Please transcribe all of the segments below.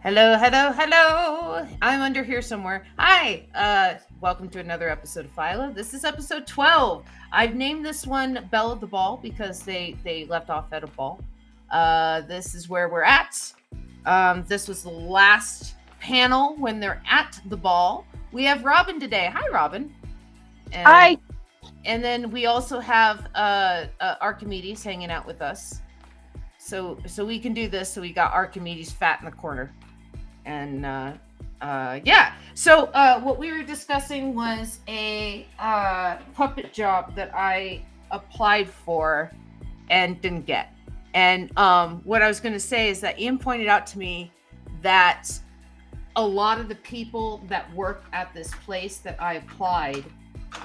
Hello, hello, hello. I'm under here somewhere. Hi. Welcome to another episode of Philo. This is episode 12. I've named this one Belle of the Ball because they left off at a ball. This is where we're at. This was the last panel when they're at the ball. We have Robin today. Hi, Robin. And, Hi. And then we also have Archimedes hanging out with us. So we can do this. So we got Archimedes fat in the corner. And yeah, so what we were discussing was a puppet job that I applied for and didn't get. And what I was going to say is that Ian pointed out to me that a lot of the people that work at this place that I applied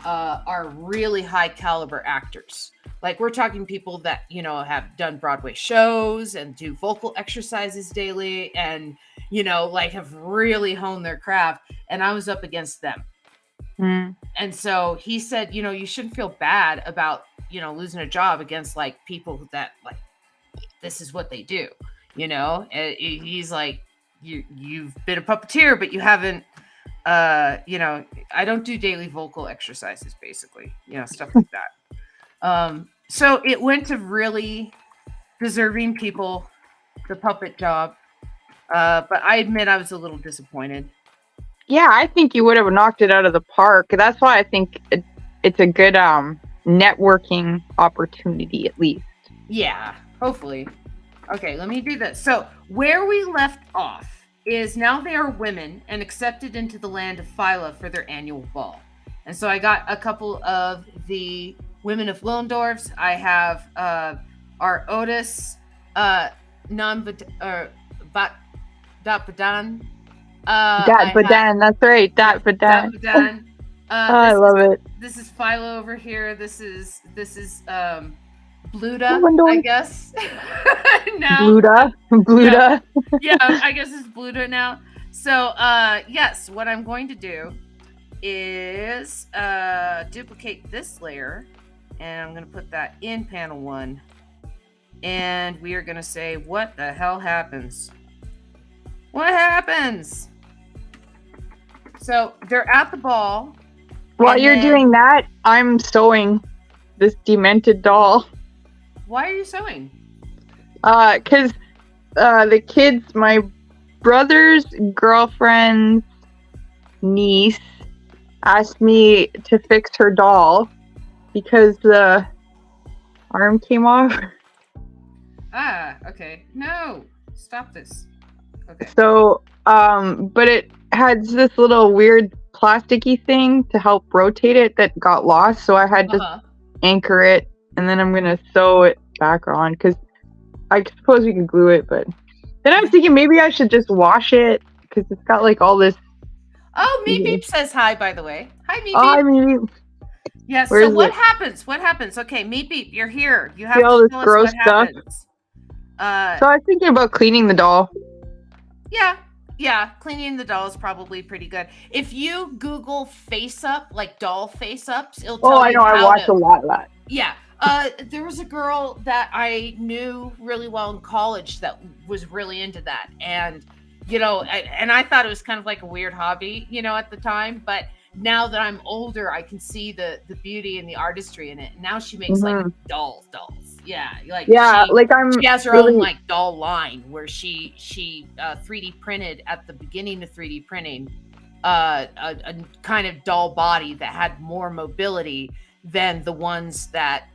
are really high caliber actors. Like, we're talking people that, you know, have done Broadway shows and do vocal exercises daily and, you know, like have really honed their craft. And I was up against them. And so he said, you know, you shouldn't feel bad about, you know, losing a job against like people that like, this is what they do, you know? And he's like, you've been a puppeteer, but you haven't, you know, I don't do daily vocal exercises, basically, you know, stuff like that. So it went to really deserving people, the puppet job. But I admit I was a little disappointed. Yeah, I think you would have knocked it out of the park. That's why I think it's a good networking opportunity, at least. Yeah, hopefully. Okay, let me do this. So where we left off is now they are women and accepted into the land of Philo for their annual ball. And so I got a couple of the women of Willendorf's. I have our Otis Badan. Badan, that's right. Badan. I love it. This is Philo over here. This is Bluda, I guess. Bluda. Yeah, I guess it's Bluda now. So yes, what I'm going to do is duplicate this layer, and I'm going to put that in panel 1, and we are going to say, what the hell happens? What happens? So they're at the ball. While you're doing that, I'm sewing this demented doll. Why are you sewing? Because the kids, my brother's girlfriend's niece, asked me to fix her doll because the arm came off. Ah, okay. No, stop this. Okay. So, but it had this little weird plasticky thing to help rotate it that got lost. So I had to anchor it, and then I'm gonna sew it back on because I suppose we could glue it. But then I'm thinking maybe I should just wash it because it's got like all this. Oh, Meep Beep says hi, by the way. Hi, Meep Beep. Hi, Meep Beep. Yeah, so what happens? What happens? Okay, Meep Beep, you're here. You have to all this tell gross us what stuff. happens. So I was thinking about cleaning the doll. Yeah, cleaning the doll is probably pretty good. If you Google face up, like doll face ups, it'll tell you. Oh, I know. I watch a lot of that. Yeah. There was a girl that I knew really well in college that was really into that. And, you know, I thought it was kind of like a weird hobby, you know, at the time. But now that I'm older, I can see the beauty and the artistry in it. Now she makes like dolls. Yeah, like she has her own like doll line where she 3D printed at the beginning of 3D printing a kind of doll body that had more mobility than the ones that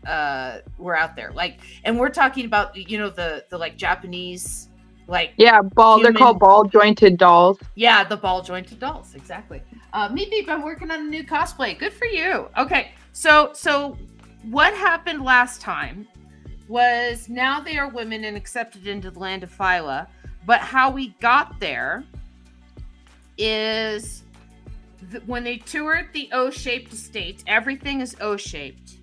were out there. Like, and we're talking about, you know, the like Japanese, like, they're called ball jointed dolls. Yeah, the ball jointed dolls, exactly. Meep Beep, I'm working on a new cosplay. Good for you. Okay, so what happened last time was now they are women and accepted into the land of Philo. But how we got there is when they toured the O-shaped estate, everything is O-shaped,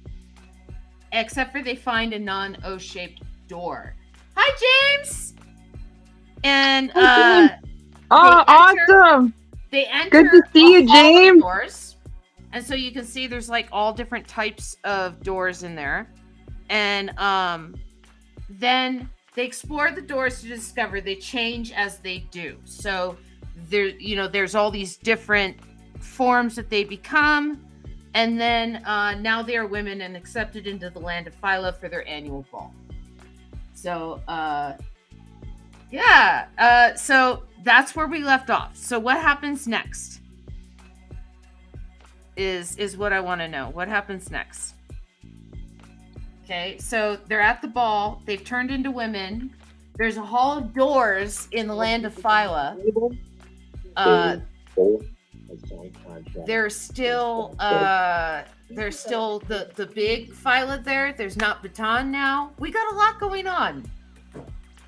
except for they find a non-O-shaped door. Hi, James! And awesome! They enter. Good to see you, James. Doors, and so you can see there's like all different types of doors in there. And then they explore the doors to discover. They change as they do. So there's all these different forms that they become, and then now they are women and accepted into the land of Philo for their annual ball. So so that's where we left off. So what happens next is what I want to know. What happens next? Okay, so they're at the ball. They've turned into women. There's a hall of doors in the land of Philo. There's still the big Philo there. There's not Baton now. We got a lot going on.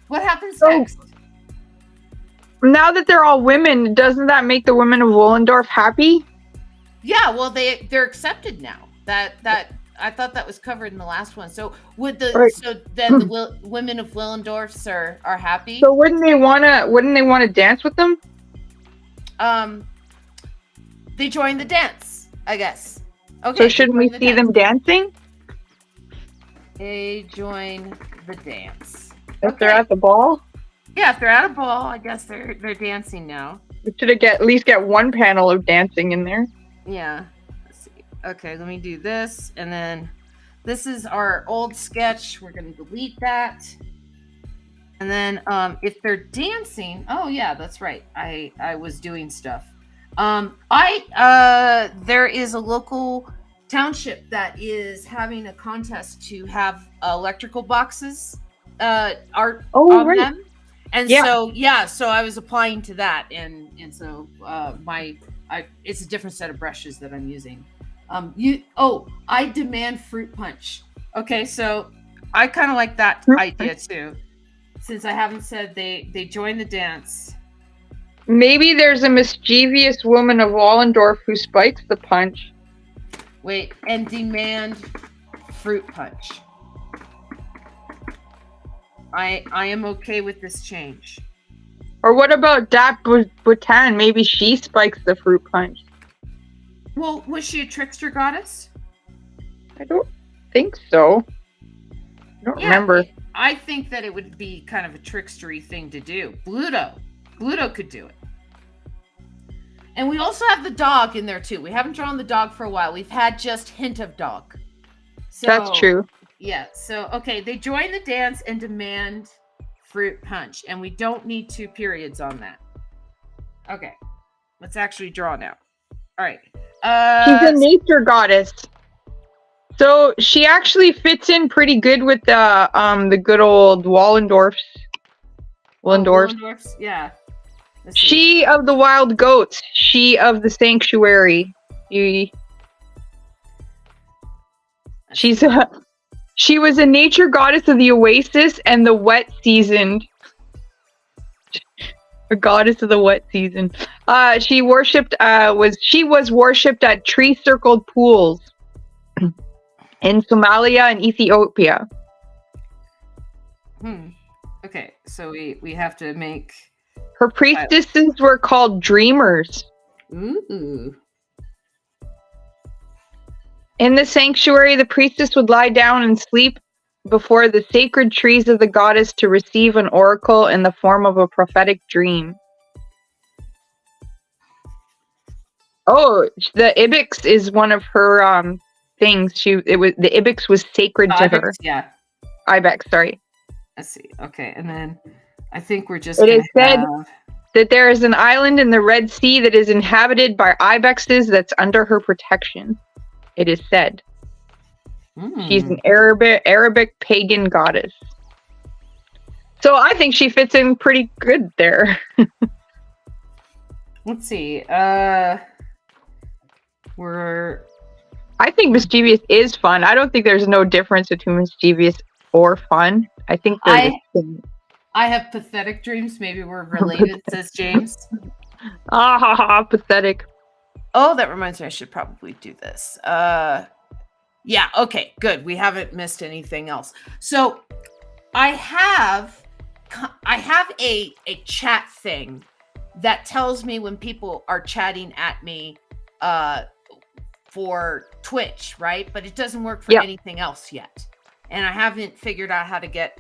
What happens next? Now that they're all women, doesn't that make the women of Willendorf happy? Yeah, well they're accepted now. That I thought that was covered in the last one. So would the women of Willendorf are happy? So wouldn't they wanna dance with them? They join the dance, I guess. Okay. So shouldn't we see them dancing? They join the dance. If they're at the ball? Yeah, if they're at a ball, I guess they're dancing now. We should at least get one panel of dancing in there. Yeah. Let's see. Okay, let me do this, and then this is our old sketch. We're gonna delete that. And then if they're dancing, oh yeah, that's right. I was doing stuff. There is a local township that is having a contest to have electrical boxes art on them. And so I was applying to that, and so it's a different set of brushes that I'm using. I demand fruit punch. Okay, so I kind of like that idea too, since I haven't said they join the dance. Maybe there's a mischievous woman of Wallendorf who spikes the punch. Wait, and demand fruit punch. I am okay with this change. Or what about Dat Butan? Maybe she spikes the fruit punch. Well, was she a trickster goddess? I don't think so. I don't remember. I think that it would be kind of a trickstery thing to do. Bluto could do it. And we also have the dog in there too. We haven't drawn the dog for a while. We've had just hint of dog. So, that's true. Yeah. So, okay. They join the dance and demand fruit punch. And we don't need 2 periods on that. Okay. Let's actually draw now. All right. She's a nature goddess. So she actually fits in pretty good with the good old Wallendorfs. Wallendorfs, yeah. She of the wild goats, she of the sanctuary. She was a nature goddess of the oasis and the wet season. A goddess of the wet season. She was worshipped at tree-circled pools in Somalia and Ethiopia. Okay, so we have to make. Her priestesses were called dreamers. Ooh. In the sanctuary, the priestess would lie down and sleep before the sacred trees of the goddess to receive an oracle in the form of a prophetic dream. Oh, the ibex is one of her things. The ibex was sacred to her. Yeah. Ibex, sorry. Let's see. Okay, and then I think we're just. It is said that there is an island in the Red Sea that is inhabited by ibexes that's under her protection. It is said. She's an Arabic pagan goddess. So I think she fits in pretty good there. Let's see. I think mischievous is fun. I don't think there's no difference between mischievous or fun. I think I have pathetic dreams. Maybe we're related, says James. Pathetic. Oh, that reminds me, I should probably do this. Yeah, okay, good. We haven't missed anything else. So I have a chat thing that tells me when people are chatting at me for Twitch, right? But it doesn't work for anything else yet. And I haven't figured out how to get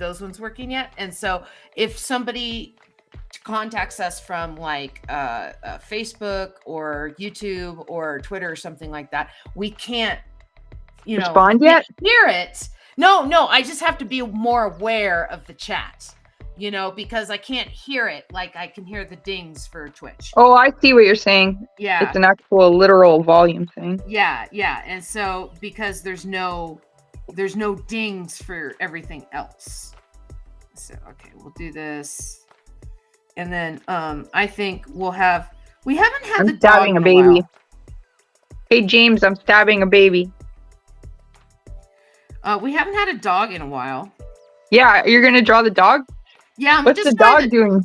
those ones working yet. And so if somebody contacts us from like Facebook or YouTube or Twitter or something like that, we can't, respond yet? Hear it. No, I just have to be more aware of the chat, because I can't hear it like I can hear the dings for Twitch. Oh, I see what you're saying. Yeah. It's an actual literal volume thing. Yeah. And so because there's no dings for everything else. So, okay, we'll do this. And then I think we haven't had the dog stabbing a baby. Hey, James, I'm stabbing a baby. We haven't had a dog in a while. Yeah, you're going to draw the dog? Yeah. What's the dog doing?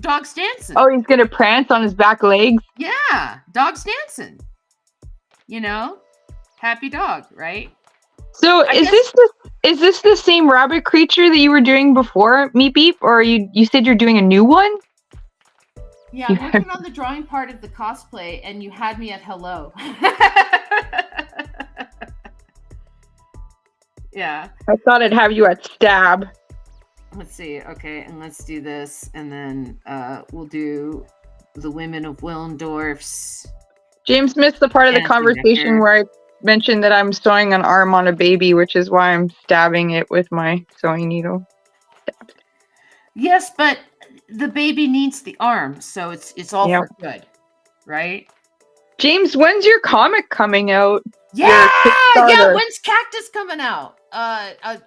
Dog's dancing. Oh, he's going to prance on his back legs? Yeah, dog's dancing. Happy dog, right? So is this the same rabbit creature that you were doing before, Meep Beep? Or you said you're doing a new one? Yeah, I'm working on the drawing part of the cosplay, and you had me at hello. Yeah. I thought I'd have you at stab. Let's see. Okay, and let's do this, and then we'll do the women of Willendorf's. James missed the part of the conversation where I mentioned that I'm sewing an arm on a baby, which is why I'm stabbing it with my sewing needle. Yes, but the baby needs the arm, so it's all for good, right? James, when's your comic coming out? Yeah, when's Cactus coming out?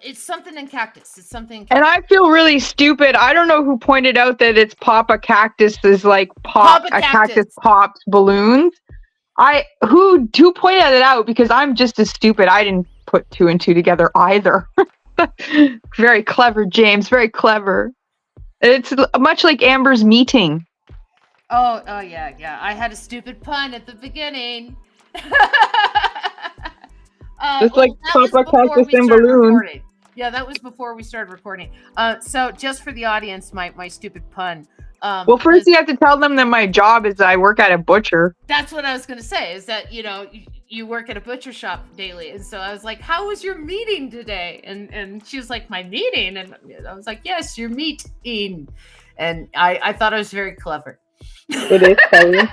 It's something in Cactus. And I feel really stupid. I don't know who pointed out that it's Papa Cactus is like Cactus pops balloons. Who pointed it out? Because I'm just as stupid. I didn't put 2 and 2 together either. Very clever, James. Very clever. It's much like Amber's meeting. Oh yeah. I had a stupid pun at the beginning. Just like Papa Cactus and balloon. Yeah, that was before we started recording. So just for the audience, my stupid pun. Well, first you have to tell them that my job is I work at a butcher. That's what I was going to say, is that, you work at a butcher shop daily. And so I was like, how was your meeting today? And she was like, my meeting? And I was like, yes, your meeting. And I thought I was very clever. It is clever.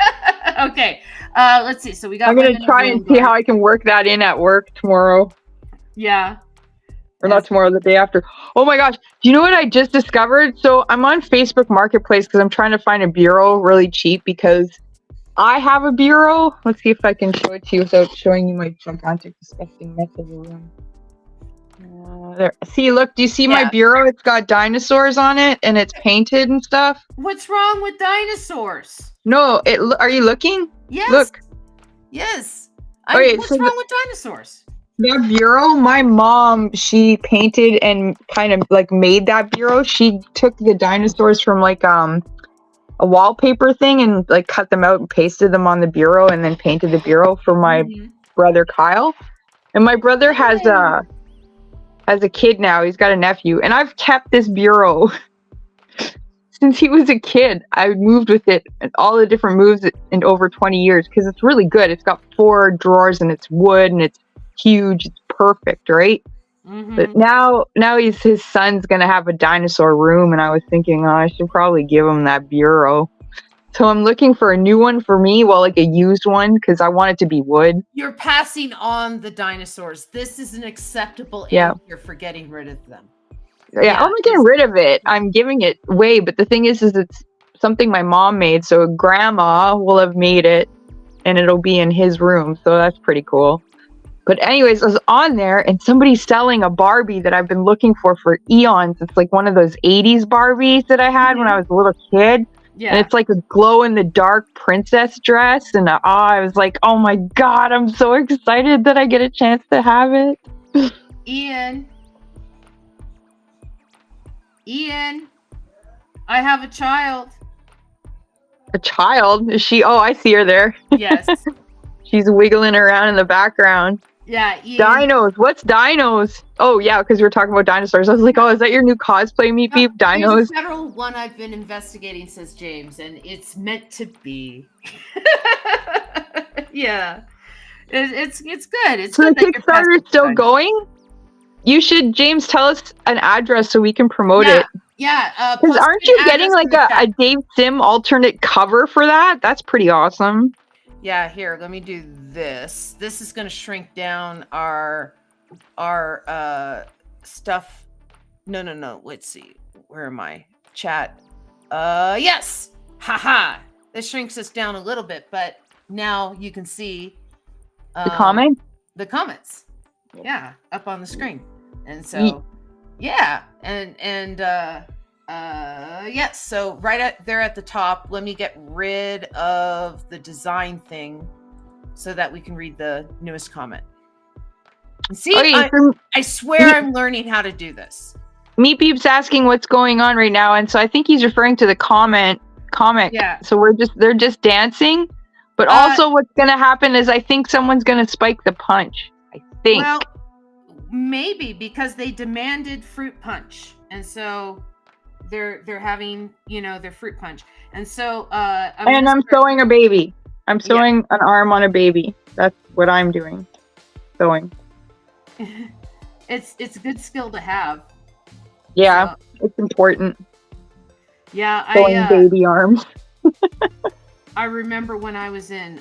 Okay. Let's see. So we got. I'm going to try and see how I can work that in at work tomorrow. Yeah. Or not tomorrow, the day after. Oh my gosh. Do you know what I just discovered? So I'm on Facebook Marketplace because I'm trying to find a bureau really cheap because I have a bureau. Let's see if I can show it to you without showing you my gigantic, disgusting mess of a room. There. See, look, do you see my bureau? It's got dinosaurs on it and it's painted and stuff. What's wrong with dinosaurs? No, are you looking? Yes. Look. Yes. What's wrong with dinosaurs? That bureau, my mom, she painted and kind of like made that bureau. She took the dinosaurs from like a wallpaper thing and like cut them out and pasted them on the bureau and then painted the bureau for my brother Kyle. And my brother has a kid now. He's got a nephew, and I've kept this bureau since he was a kid. I moved with it and all the different moves in over 20 years because it's really good. It's got 4 drawers and it's wood and it's huge. It's perfect, right? But now his son's gonna have a dinosaur room, and I was thinking, I should probably give him that bureau. So I'm looking for a new one for me, like a used one, because I want it to be wood. You're passing on the dinosaurs. This is an acceptable answer for getting rid of them. Yeah, I'm not getting rid of it. I'm giving it away. But the thing is it's something my mom made, so grandma will have made it, and it'll be in his room. So that's pretty cool. But anyways, I was on there, and somebody's selling a Barbie that I've been looking for eons. It's like one of those 80s Barbies that I had when I was a little kid. Yeah. And it's like a glow-in-the-dark princess dress. And I was like, oh my God, I'm so excited that I get a chance to have it. Ian, I have a child. A child? Is she? Oh, I see her there. Yes. She's wiggling around in the background. Yeah. Ian. Dinos. What's dinos? Oh, yeah, because we were talking about dinosaurs. I was like, oh, is that your new cosplay, Meep Beep? Dinos? There's a federal one I've been investigating, says James, and it's meant to be. Yeah. It's good. It's so good. The Kickstarter is still going? You should, James, tell us an address so we can promote it. Yeah. Because aren't you getting like a Dave Sim alternate cover for that? That's pretty awesome. Yeah, here, let me do this. This is going to shrink down our stuff. No. Let's see. Where am I? Chat. Yes. Haha. This shrinks us down a little bit, but now you can see the comment? The comments. Yeah, up on the screen. And so yes, so right there at the top, let me get rid of the design thing so that we can read the newest comment. And see, I swear I'm learning how to do this. Meat Beep's asking what's going on right now, and so I think he's referring to the comic. Yeah. So they're just dancing, but also what's gonna happen is I think someone's gonna spike the punch. I think. Well, maybe because they demanded fruit punch, and so they're having their fruit punch, and so I'm sewing a baby. I'm sewing an arm on a baby. That's what I'm doing. Sewing. It's a good skill to have. Yeah, it's important. Yeah, sewing baby arms. I remember when I was in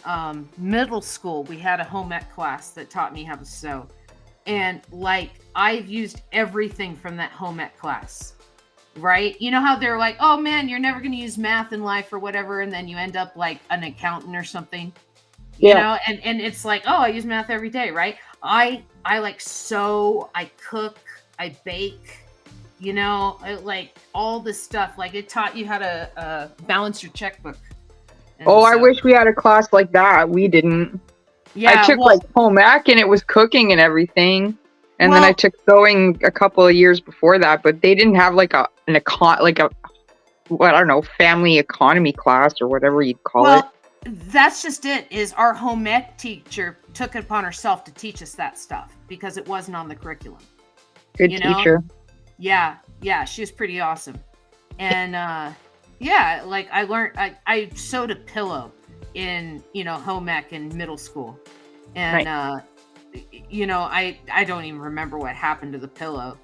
middle school, we had a home ec class that taught me how to sew. And like, I've used everything from that home ec class, right? You know how they're like, oh man, you're never going to use math in life or whatever. And then you end up like an accountant or something, you know? And it's like, oh, I use math every day, right? I like sew, I cook, I bake, like all this stuff. Like it taught you how to balance your checkbook. And I wish we had a class like that. We didn't. Yeah, I took like home ec and it was cooking and everything, and then I took sewing a couple of years before that. But they didn't have like a family economy class or whatever you'd call it. That's just it. Is our home ec teacher took it upon herself to teach us that stuff because it wasn't on the curriculum. Good teacher. Yeah, she was pretty awesome, and like I learned. I sewed a pillow in home ec in middle school, and I don't even remember what happened to the pillow,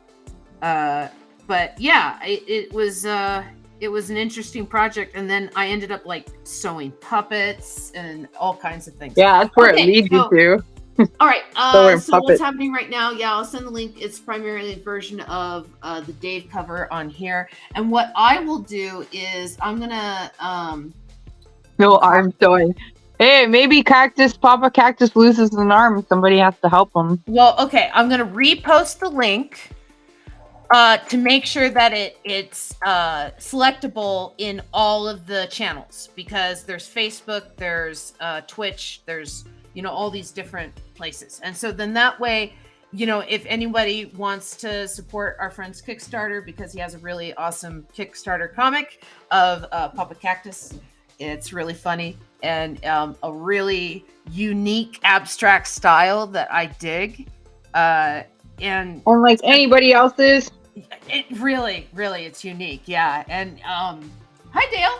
but yeah, it was an interesting project, and then I ended up like sewing puppets and all kinds of things. Yeah, that's where it leads you to. All right, so what's happening right now? Yeah, I'll send the link. It's primarily a version of the Dave cover on here, and what I will do is I'm gonna no arm sewing. Hey, maybe Papa Cactus loses an arm. Somebody has to help him. Well, okay, I'm gonna repost the link to make sure that it's selectable in all of the channels, because there's Facebook, there's Twitch, there's all these different places, and so then that way, if anybody wants to support our friend's Kickstarter, because he has a really awesome Kickstarter comic of Papa Cactus. It's really funny and a really unique abstract style that I dig. And unlike anybody else's. It really, it's unique. Yeah. And hi, Dale.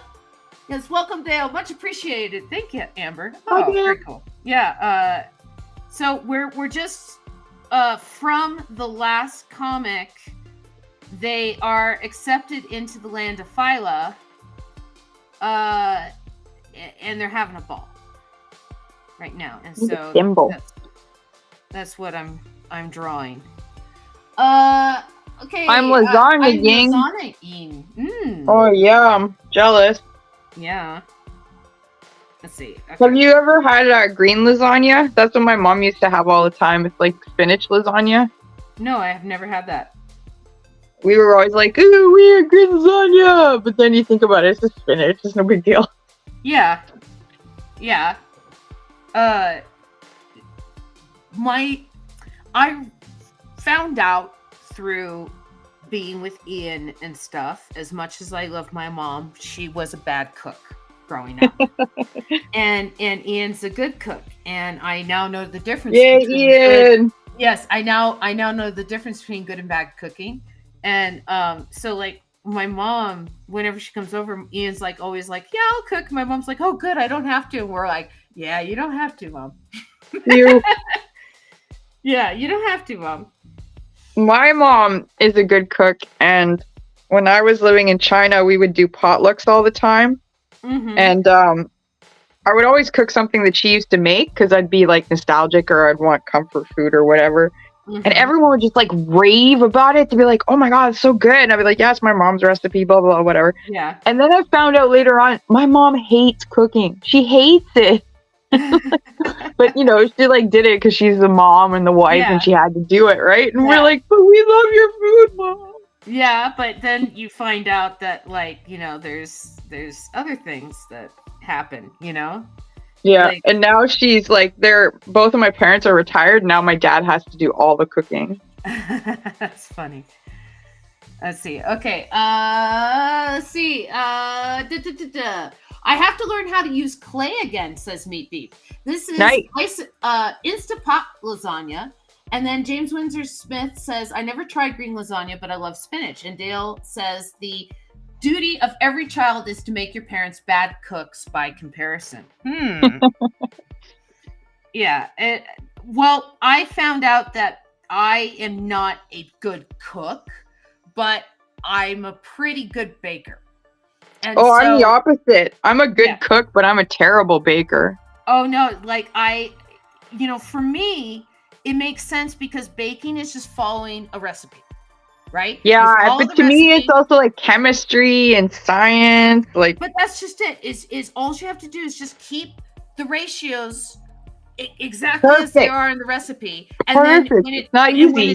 Yes, welcome, Dale. Much appreciated. Thank you, Amber. Oh, very cool. Yeah. So we're just from the last comic. They are accepted into the land of Philo. And they're having a ball right now, and so that's what I'm drawing. Okay. I'm lasagna-ing. Oh yeah, I'm jealous. Yeah. Let's see. Okay. Have you ever had green lasagna? That's what my mom used to have all the time. It's like spinach lasagna. No, I have never had that. We were always like, ooh, weird green lasagna. But then you think about it, it's just spinach. It's no big deal. Yeah. I found out through being with Ian and stuff, as much as I love my mom, she was a bad cook growing up. and Ian's a good cook. And I now know the difference. Yeah, Ian. Yes, I now know the difference between good and bad cooking. And so like my mom, whenever she comes over, Ian's like always like, yeah, I'll cook. My mom's like, oh good, I don't have to. And we're like, yeah, you don't have to, Mom. You. Yeah, you don't have to, Mom. My mom is a good cook, and when I was living in China, we would do potlucks all the time. Mm-hmm. And I would always cook something that she used to make because I'd be like nostalgic or I'd want comfort food or whatever. Mm-hmm. And everyone would just like rave about it to be like, oh my God, it's so good. And I'd be like, yeah, it's my mom's recipe, blah, blah, whatever. Yeah. And then I found out later on, my mom hates cooking. She hates it. But, you know, she like did it because she's the mom and the wife and she had to do it, right? And we're like, but we love your food, Mom. Yeah, but then you find out that, like, you know, there's other things that happen, you know? Yeah, like, and now she's like, both of my parents are retired. Now my dad has to do all the cooking. That's funny. Let's see. Okay. Let's see. I have to learn how to use clay again, says Meat Beef. This is nice. Instapot lasagna. And then James Windsor Smith says, I never tried green lasagna, but I love spinach. And Dale says, the duty of every child is to make your parents bad cooks by comparison. Yeah. Well, I found out that I am not a good cook, but I'm a pretty good baker. And I'm the opposite. I'm a good cook, but I'm a terrible baker. Oh, no. Like, for me, it makes sense because baking is just following a recipe, right? Yeah, but to me, it's also like chemistry and science. Like, but that's just it. Is all you have to do is just keep the ratios exactly as they are in the recipe, and then when it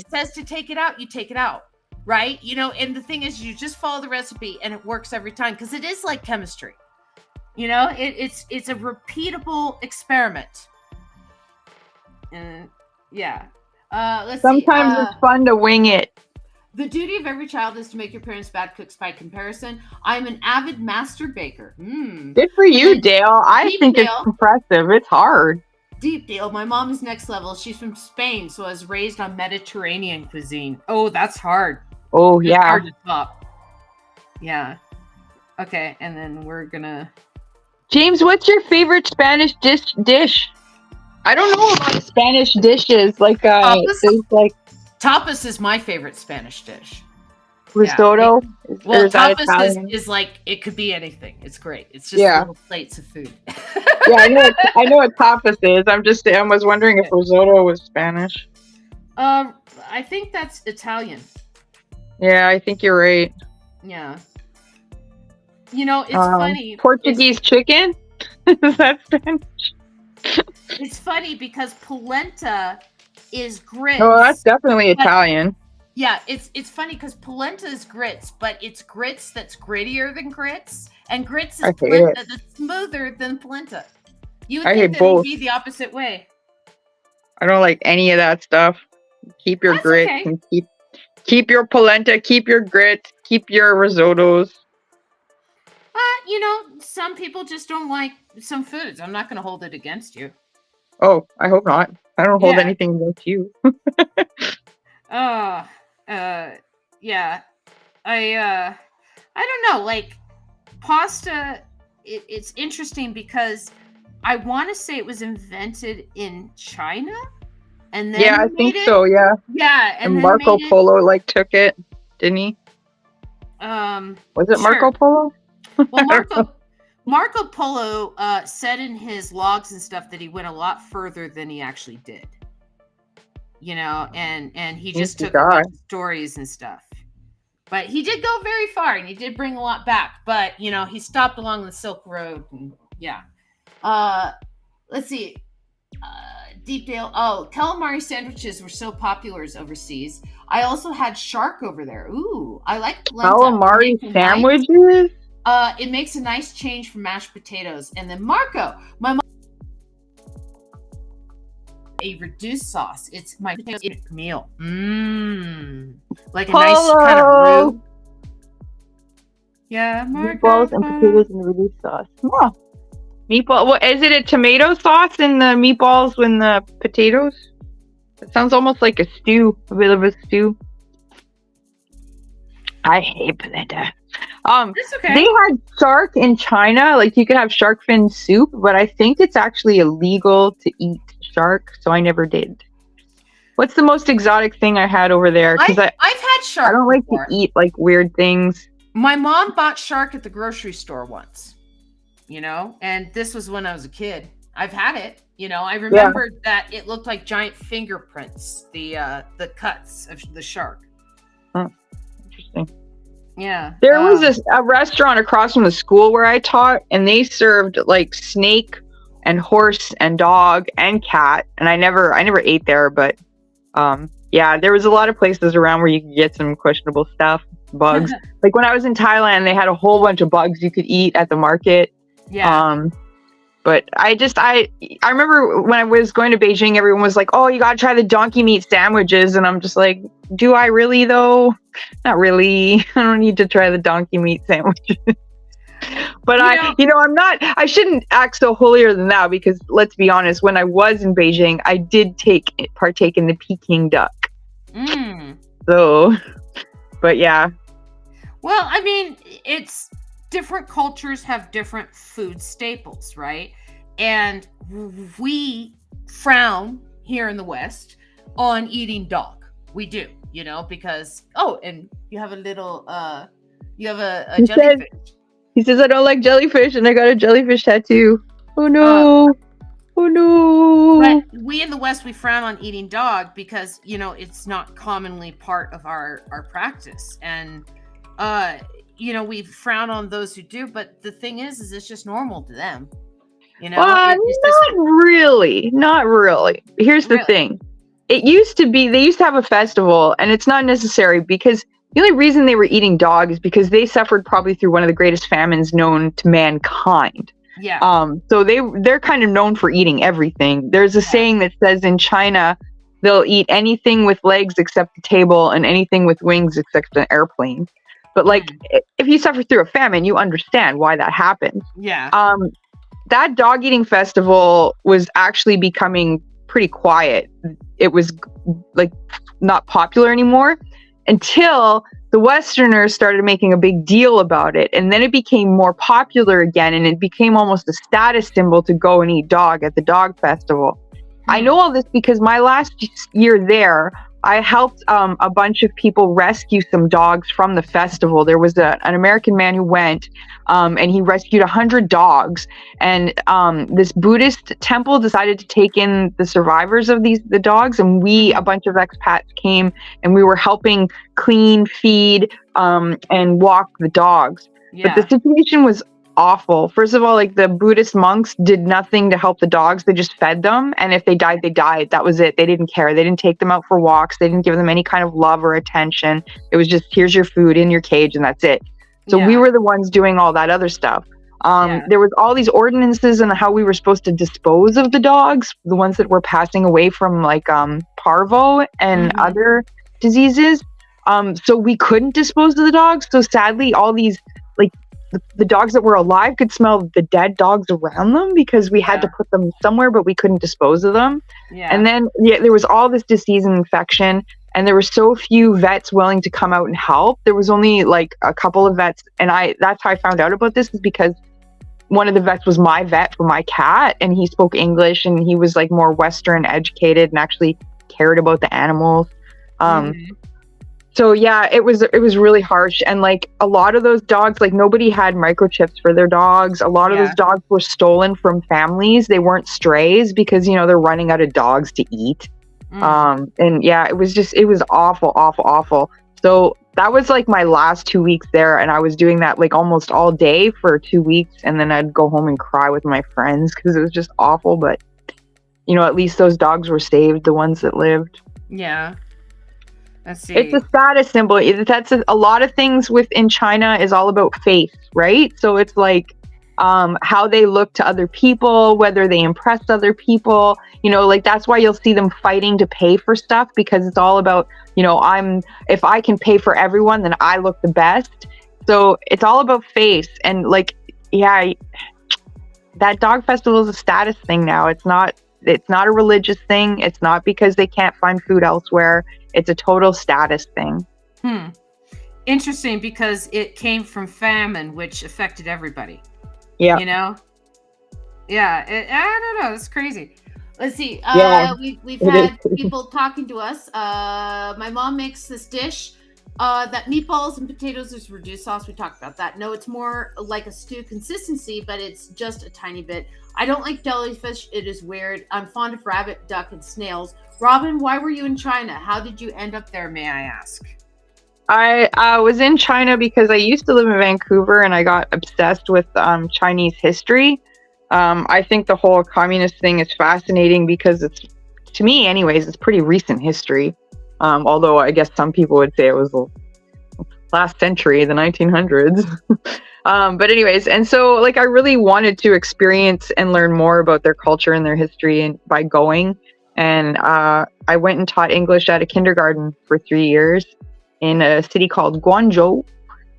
says to take it out, you take it out. Right? You know, and the thing is, you just follow the recipe and it works every time because it is like chemistry. You know, it's a repeatable experiment. And let's see. Sometimes it's fun to wing it. The duty of every child is to make your parents bad cooks by comparison. I'm an avid master baker. Good for you, Dale. I think it's impressive. It's hard. Deep Dale. My mom is next level. She's from Spain, so I was raised on Mediterranean cuisine. Oh, that's hard. Oh, yeah. Hard to top. Yeah. Okay, and then we're gonna... James, what's your favorite Spanish dish? I don't know about Spanish dishes. Like, tapas is my favorite Spanish dish. Risotto? Well, tapas is like, it could be anything. It's great. It's just little plates of food. Yeah, I know what tapas is. I was wondering if risotto was Spanish. I think that's Italian. Yeah, I think you're right. Yeah. You know, it's funny. Portuguese chicken? Is that Spanish? It's funny because polenta is grits. Oh, that's definitely Italian. Yeah, it's funny because polenta is grits, but it's grits that's grittier than grits, and grits is polenta that's smoother than polenta. You would think that it would be the opposite way. I don't like any of that stuff. Keep your grits and keep your polenta, keep your grits, keep your risottos. You know, some people just don't like some foods. I'm not going to hold it against you. Oh, I hope not. I don't hold anything against you. Yeah. I don't know. Like, pasta, it's interesting because I want to say it was invented in China. And then I think so, yeah. Yeah. And Marco Polo, took it, didn't he? Was it Marco Polo? Well, Marco Polo said in his logs and stuff that he went a lot further than he actually did. You know, and he just took a bunch of stories and stuff. But he did go very far, and he did bring a lot back. But, you know, he stopped along the Silk Road. And, let's see. Deepdale. Oh, calamari sandwiches were so popular overseas. I also had shark over there. Ooh, I like calamari sandwiches. It makes a nice change from mashed potatoes. And then Marco, my mom, a reduced sauce. It's my favorite meal. Like a nice kind of roux. Yeah, Marco. Meatballs and potatoes in the reduced sauce. Huh. Meatball. What is it? A tomato sauce in the meatballs with the potatoes? It sounds almost like a stew, a bit of a stew. I hate polenta. It's okay. They had shark in China. Like, you could have shark fin soup, but I think it's actually illegal to eat shark, so I never did. What's the most exotic thing I had over there? Because I've had shark. I don't like before. to eat like weird things. My mom bought shark at the grocery store once, and this was when I was a kid. I've had it, I remembered that it looked like giant fingerprints, the cuts of the shark. Interesting. Yeah. There was a restaurant across from the school where I taught, and they served like snake and horse and dog and cat. And I never ate there, but yeah, there was a lot of places around where you could get some questionable stuff, bugs. Like when I was in Thailand, they had a whole bunch of bugs you could eat at the market. Yeah. But I remember when I was going to Beijing, everyone was like, "Oh, you gotta try the donkey meat sandwiches," and I'm just like, "Do I really though? Not really. I don't need to try the donkey meat sandwiches." But I shouldn't act so holier than thou, because let's be honest, when I was in Beijing, I did partake in the Peking duck. So, but yeah. Well, I mean, it's different cultures have different food staples, right? And we frown here in the West on eating dog. We do, because and you have a little jellyfish. He says, "I don't like jellyfish," and I got a jellyfish tattoo. Oh no. Oh no. But we in the West, we frown on eating dog because, it's not commonly part of our practice. And we frown on those who do, but the thing is it's just normal to them. Not really. Here's the thing. They used to have a festival, and it's not necessary, because the only reason they were eating dog is because they suffered probably through one of the greatest famines known to mankind. Yeah. So they're kind of known for eating everything. There's a saying that says in China, they'll eat anything with legs except the table, and anything with wings except an airplane. But like, if you suffer through a famine, you understand why that happened. Yeah. That dog eating festival was actually becoming pretty quiet. It was like not popular anymore until the Westerners started making a big deal about it. And then it became more popular again, and it became almost a status symbol to go and eat dog at the dog festival. I know all this because my last year there, I helped a bunch of people rescue some dogs from the festival. There was an American man who went, and he rescued 100 dogs. And this Buddhist temple decided to take in the survivors of the dogs. And a bunch of expats came, and we were helping clean, feed, and walk the dogs. Yeah. But the situation was awful. First of all, like, the Buddhist monks did nothing to help the dogs. They just fed them, and if they died, they died. That was it. They didn't care. They didn't take them out for walks. They didn't give them any kind of love or attention. It was just, here's your food in your cage, and that's it. So we were the ones doing all that other stuff. There was all these ordinances on how we were supposed to dispose of the dogs, the ones that were passing away from like parvo and other diseases. So we couldn't dispose of the dogs. So sadly, all these, like, the dogs that were alive could smell the dead dogs around them, because we had to put them somewhere, but we couldn't dispose of them. And then there was all this disease and infection, and there were so few vets willing to come out and help. There was only like a couple of vets, and that's how I found out about this, is because one of the vets was my vet for my cat, and he spoke English, and he was like more Western educated and actually cared about the animals. So yeah, it was really harsh. And like, a lot of those dogs, like, nobody had microchips for their dogs. A lot of those dogs were stolen from families. They weren't strays, because, they're running out of dogs to eat. And yeah, it was awful, awful, awful. So that was like my last 2 weeks there. And I was doing that like almost all day for 2 weeks. And then I'd go home and cry with my friends, because it was just awful. But, at least those dogs were saved, the ones that lived. Yeah. Let's see. It's a status symbol. That's a lot of things within China is all about faith, right? So it's like how they look to other people, whether they impress other people. Like, that's why you'll see them fighting to pay for stuff, because it's all about, if I can pay for everyone, then I look the best. So it's all about faith. And like, yeah, that dog festival is a status thing now. It's not a religious thing. It's not because they can't find food elsewhere. It's a total status thing. Interesting, because it came from famine, which affected everybody. Yeah. Yeah. I don't know. It's crazy. Let's see. Yeah, We've it is. had people talking to us. My mom makes this dish that meatballs and potatoes is reduced sauce. We talked about that. No, it's more like a stew consistency, but it's just a tiny bit. I don't like jellyfish. It is weird. I'm fond of rabbit, duck, and snails. Robin, why were you in China? How did you end up there, may I ask? I was in China because I used to live in Vancouver and I got obsessed with Chinese history. I think the whole communist thing is fascinating because it's, to me anyways, it's pretty recent history. Although I guess some people would say it was last century, the 1900s. But anyways, and so like I really wanted to experience and learn more about their culture and their history and by going. And I went and taught English at a kindergarten for 3 years in a city called Guangzhou.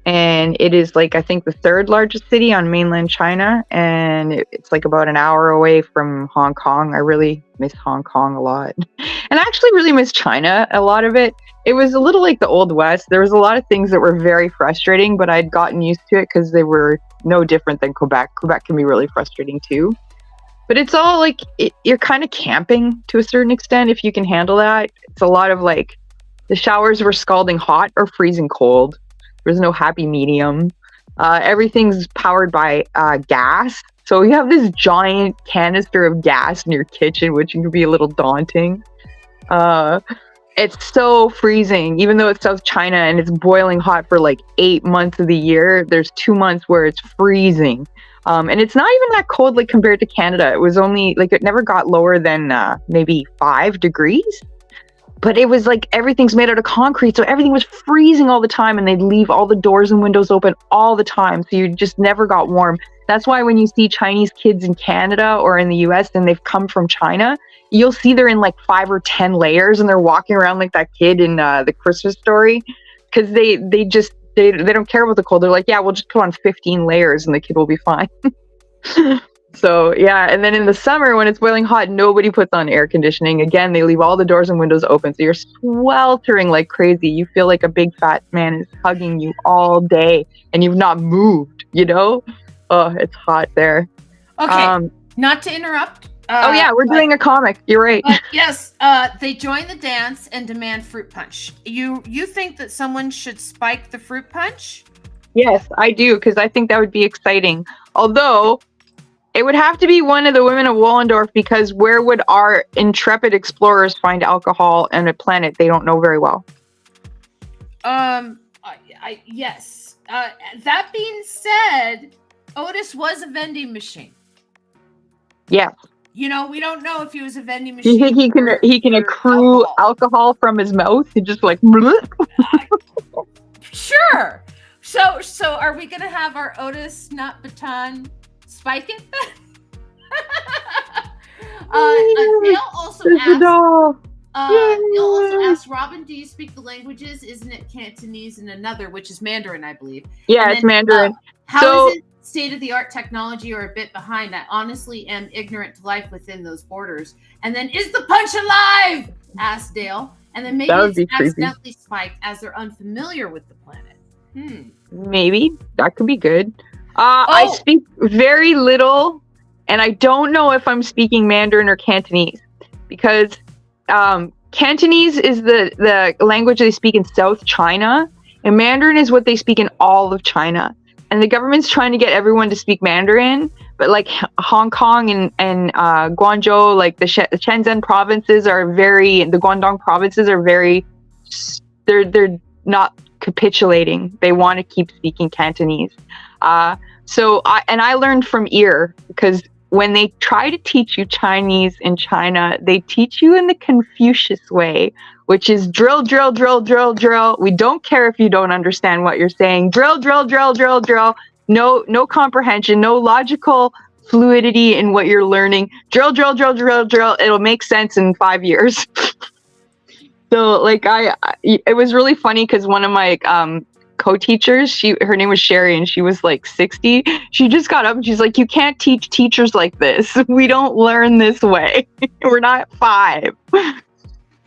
And it is like, I think the third largest city on mainland China. And it's like about an hour away from Hong Kong. I really miss Hong Kong a lot. And I actually really miss China, a lot of it. It was a little like the Old West. There was a lot of things that were very frustrating, but I'd gotten used to it because they were no different than Quebec. Quebec can be really frustrating too. But it's all like, you're kind of camping to a certain extent if you can handle that. It's a lot of like, the showers were scalding hot or freezing cold. There's no happy medium. Everything's powered by gas. So you have this giant canister of gas in your kitchen, which can be a little daunting. It's so freezing, even though it's South China and it's boiling hot for like 8 months of the year. There's 2 months where it's freezing. And it's not even that cold like compared to Canada. It was only like, it never got lower than maybe 5 degrees. But it was like everything's made out of concrete, so everything was freezing all the time, and they'd leave all the doors and windows open all the time, so you just never got warm. That's why when you see Chinese kids in Canada or in the US and they've come from China, you'll see they're in like 5 or 10 layers, and they're walking around like that kid in the Christmas Story, because they don't care about the cold. They're like, yeah, we'll just put on 15 layers and the kid will be fine. So yeah, and then in the summer when it's boiling hot, nobody puts on air conditioning. Again, they leave all the doors and windows open, so you're sweltering like crazy. You feel like a big fat man is hugging you all day, and you've not moved. You know, oh, it's hot there. Okay, not to interrupt. Oh yeah, we're doing a comic. You're right. Yes, they join the dance and demand fruit punch. You think that someone should spike the fruit punch? Yes, I do, because I think that would be exciting. Although it would have to be one of the women of Wollendorf, because where would our intrepid explorers find alcohol on a planet they don't know very well? Yes. That being said, Otis was a vending machine. Yeah. You know, we don't know if he was a vending machine. Do you think he can accrue alcohol from his mouth? He just like. Sure. So are we gonna have our Otis nut baton spike it then? Dale also asked, Robin, do you speak the languages? Isn't it Cantonese and another, which is Mandarin, I believe? Yeah, it's Mandarin. How is it state-of-the-art technology or a bit behind? I honestly am ignorant to life within those borders. And then, is the punch alive? Asked Dale. And then maybe it's accidentally spiked as they're unfamiliar with the planet. Maybe. That could be good. I speak very little, and I don't know if I'm speaking Mandarin or Cantonese, because Cantonese is the language they speak in South China, and Mandarin is what they speak in all of China. And the government's trying to get everyone to speak Mandarin, but like Hong Kong and Guangzhou, like the Shenzhen provinces the Guangdong provinces are they're not capitulating. They want to keep speaking Cantonese. So I learned from ear, because when they try to teach you Chinese in China, they teach you in the Confucius way, which is drill, drill, drill, drill, drill. We don't care if you don't understand what you're saying. Drill, drill, drill, drill, drill. No comprehension, no logical fluidity in what you're learning. Drill, drill, drill, drill, drill. It'll make sense in 5 years. So like it was really funny, because one of my co-teachers, her name was Sherry, and she was like 60. She just got up and she's like, you can't teach teachers like this. We don't learn this way. We're not 5.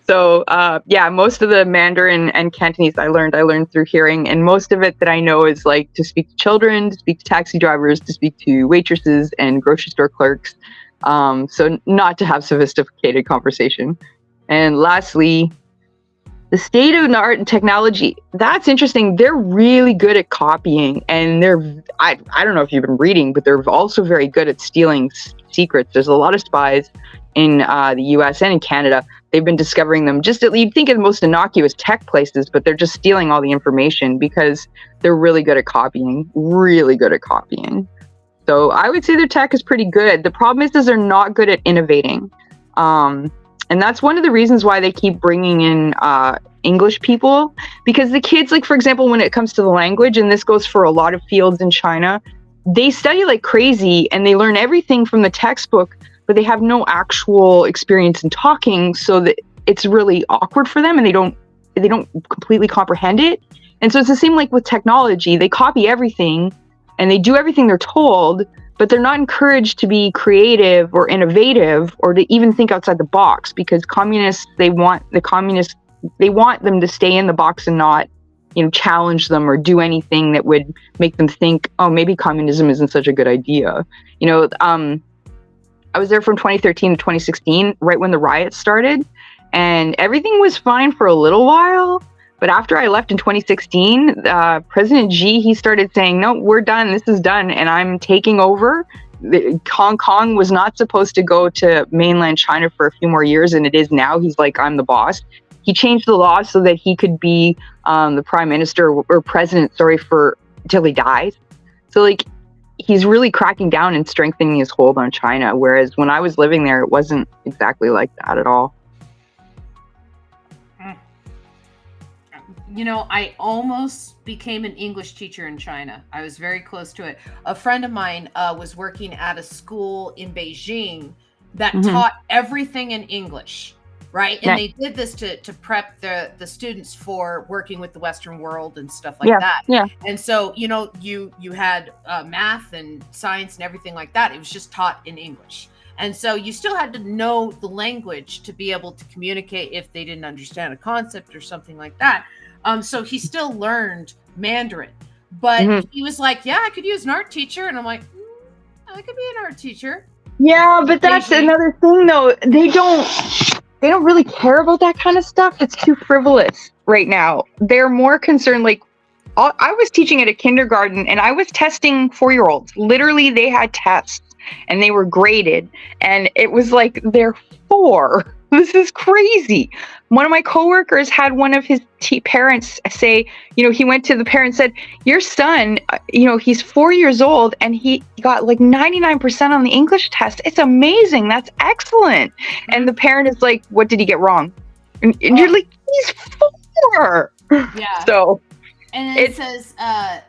So yeah, most of the Mandarin and Cantonese I learned through hearing, and most of it that I know is like to speak to children, to speak to taxi drivers, to speak to waitresses and grocery store clerks. So not to have sophisticated conversation. And lastly, the state of art and technology, that's interesting. They're really good at copying, and I don't know if you've been reading, but they're also very good at stealing secrets. There's a lot of spies in the US and in Canada. They've been discovering them you'd think of the most innocuous tech places, but they're just stealing all the information because they're really good at copying, really good at copying. So I would say their tech is pretty good. The problem is they're not good at innovating. And that's one of the reasons why they keep bringing in English people, because the kids, like, for example, when it comes to the language, and this goes for a lot of fields in China, they study like crazy and they learn everything from the textbook, but they have no actual experience in talking, so that it's really awkward for them and they don't completely comprehend it. And so it's the same like with technology. They copy everything and they do everything they're told, but they're not encouraged to be creative or innovative or to even think outside the box, because they want them to stay in the box and not, challenge them or do anything that would make them think, oh, maybe communism isn't such a good idea. I was there from 2013 to 2016, right when the riots started, and everything was fine for a little while. But after I left in 2016, President Xi, he started saying, no, we're done. This is done. And I'm taking over. Hong Kong was not supposed to go to mainland China for a few more years, and it is now. He's like, I'm the boss. He changed the law so that he could be the prime minister or president, until he dies. So like, he's really cracking down and strengthening his hold on China. Whereas when I was living there, it wasn't exactly like that at all. I almost became an English teacher in China. I was very close to it. A friend of mine was working at a school in Beijing that taught everything in English, right? And they did this to prep the students for working with the Western world and stuff like that. Yeah. And so, you had math and science and everything like that. It was just taught in English. And so you still had to know the language to be able to communicate if they didn't understand a concept or something like that. So he still learned Mandarin, but he was like, yeah, I could use an art teacher. And I'm like, I could be an art teacher. Yeah, but that's another thing though. They don't really care about that kind of stuff. It's too frivolous right now. They're more concerned, like, I was teaching at a kindergarten and I was testing 4-year-olds. Literally, they had tests and they were graded. And it was like, they're 4. This is crazy. One of my coworkers had one of his parents say, he went to the parent and said, your son, he's 4 years old and he got like 99% on the English test. It's amazing. That's excellent. And the parent is like, what did he get wrong? And you're like, he's 4. Yeah. So. And then it says,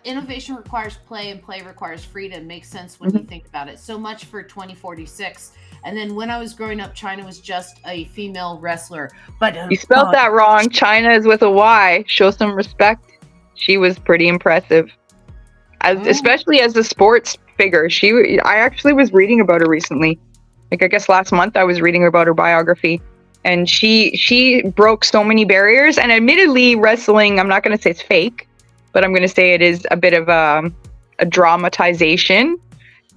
innovation requires play and play requires freedom. Makes sense when you think about it. So much for 2046. And then when I was growing up, China was just a female wrestler. But you spelled that wrong. China is with a Y. Show some respect. She was pretty impressive, especially as a sports figure. I actually was reading about her recently. Like, I guess last month I was reading about her biography. And she broke so many barriers. And admittedly, wrestling, I'm not going to say it's fake, but I'm going to say it is a bit of a dramatization.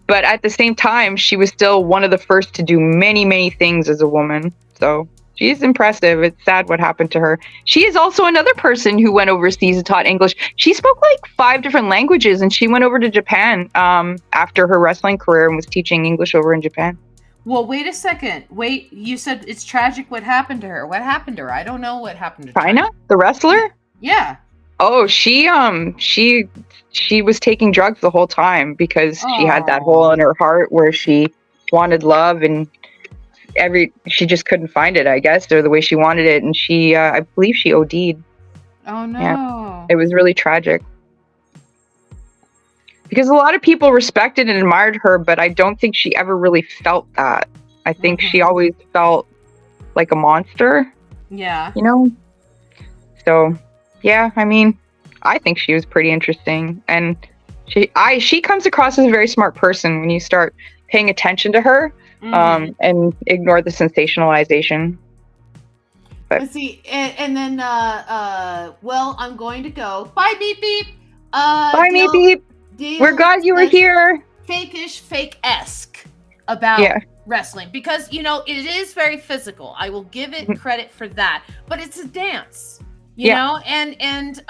But at the same time, she was still one of the first to do many, many things as a woman. So she's impressive. It's sad what happened to her. She is also another person who went overseas and taught English. She spoke like 5 different languages, and she went over to Japan after her wrestling career and was teaching English over in Japan. Well, wait a second. Wait, you said it's tragic what happened to her. What happened to her? I don't know what happened to China, the wrestler? Yeah. Oh, she was taking drugs the whole time because she had that hole in her heart where she wanted love, and she just couldn't find it, I guess, or the way she wanted it, and I believe she OD'd. Oh no. Yeah, it was really tragic. Because a lot of people respected and admired her, but I don't think she ever really felt that. I think she always felt like a monster. Yeah. So, yeah, I mean, I think she was pretty interesting. And she comes across as a very smart person when you start paying attention to her and ignore the sensationalization. But let's see. And then, well, I'm going to go. Bye, beep, beep. Bye, beep, beep. We're glad you were here. Fake-ish, fake-esque. about wrestling, because you know it is very physical. I will give it credit for that, but it's a dance, you know, and it's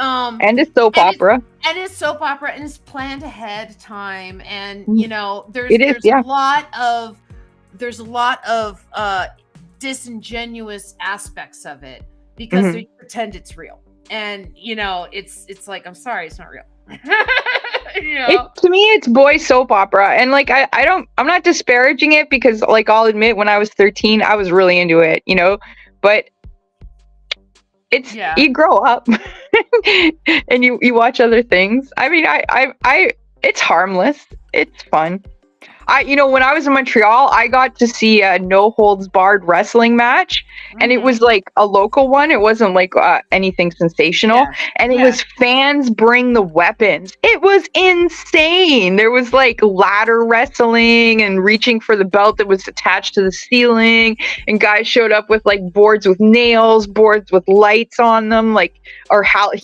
soap opera, and it's soap opera, and it's planned ahead time, and you know there's a lot of disingenuous aspects of it because they pretend it's real, and you know it's like, I'm sorry, it's not real. You know? To me, it's boy soap opera, and like I'm not disparaging it, because like I'll admit, when I was 13, I was really into it, you know, but it's you grow up and you watch other things. I mean, I it's harmless, it's fun. You know, when I was in Montreal, I got to see a no holds barred wrestling match, and it was like a local one. It wasn't like anything sensational, and it was fans bring the weapons. It was insane. There was like ladder wrestling and reaching for the belt that was attached to the ceiling, and guys showed up with like boards with nails, boards with lights on them, like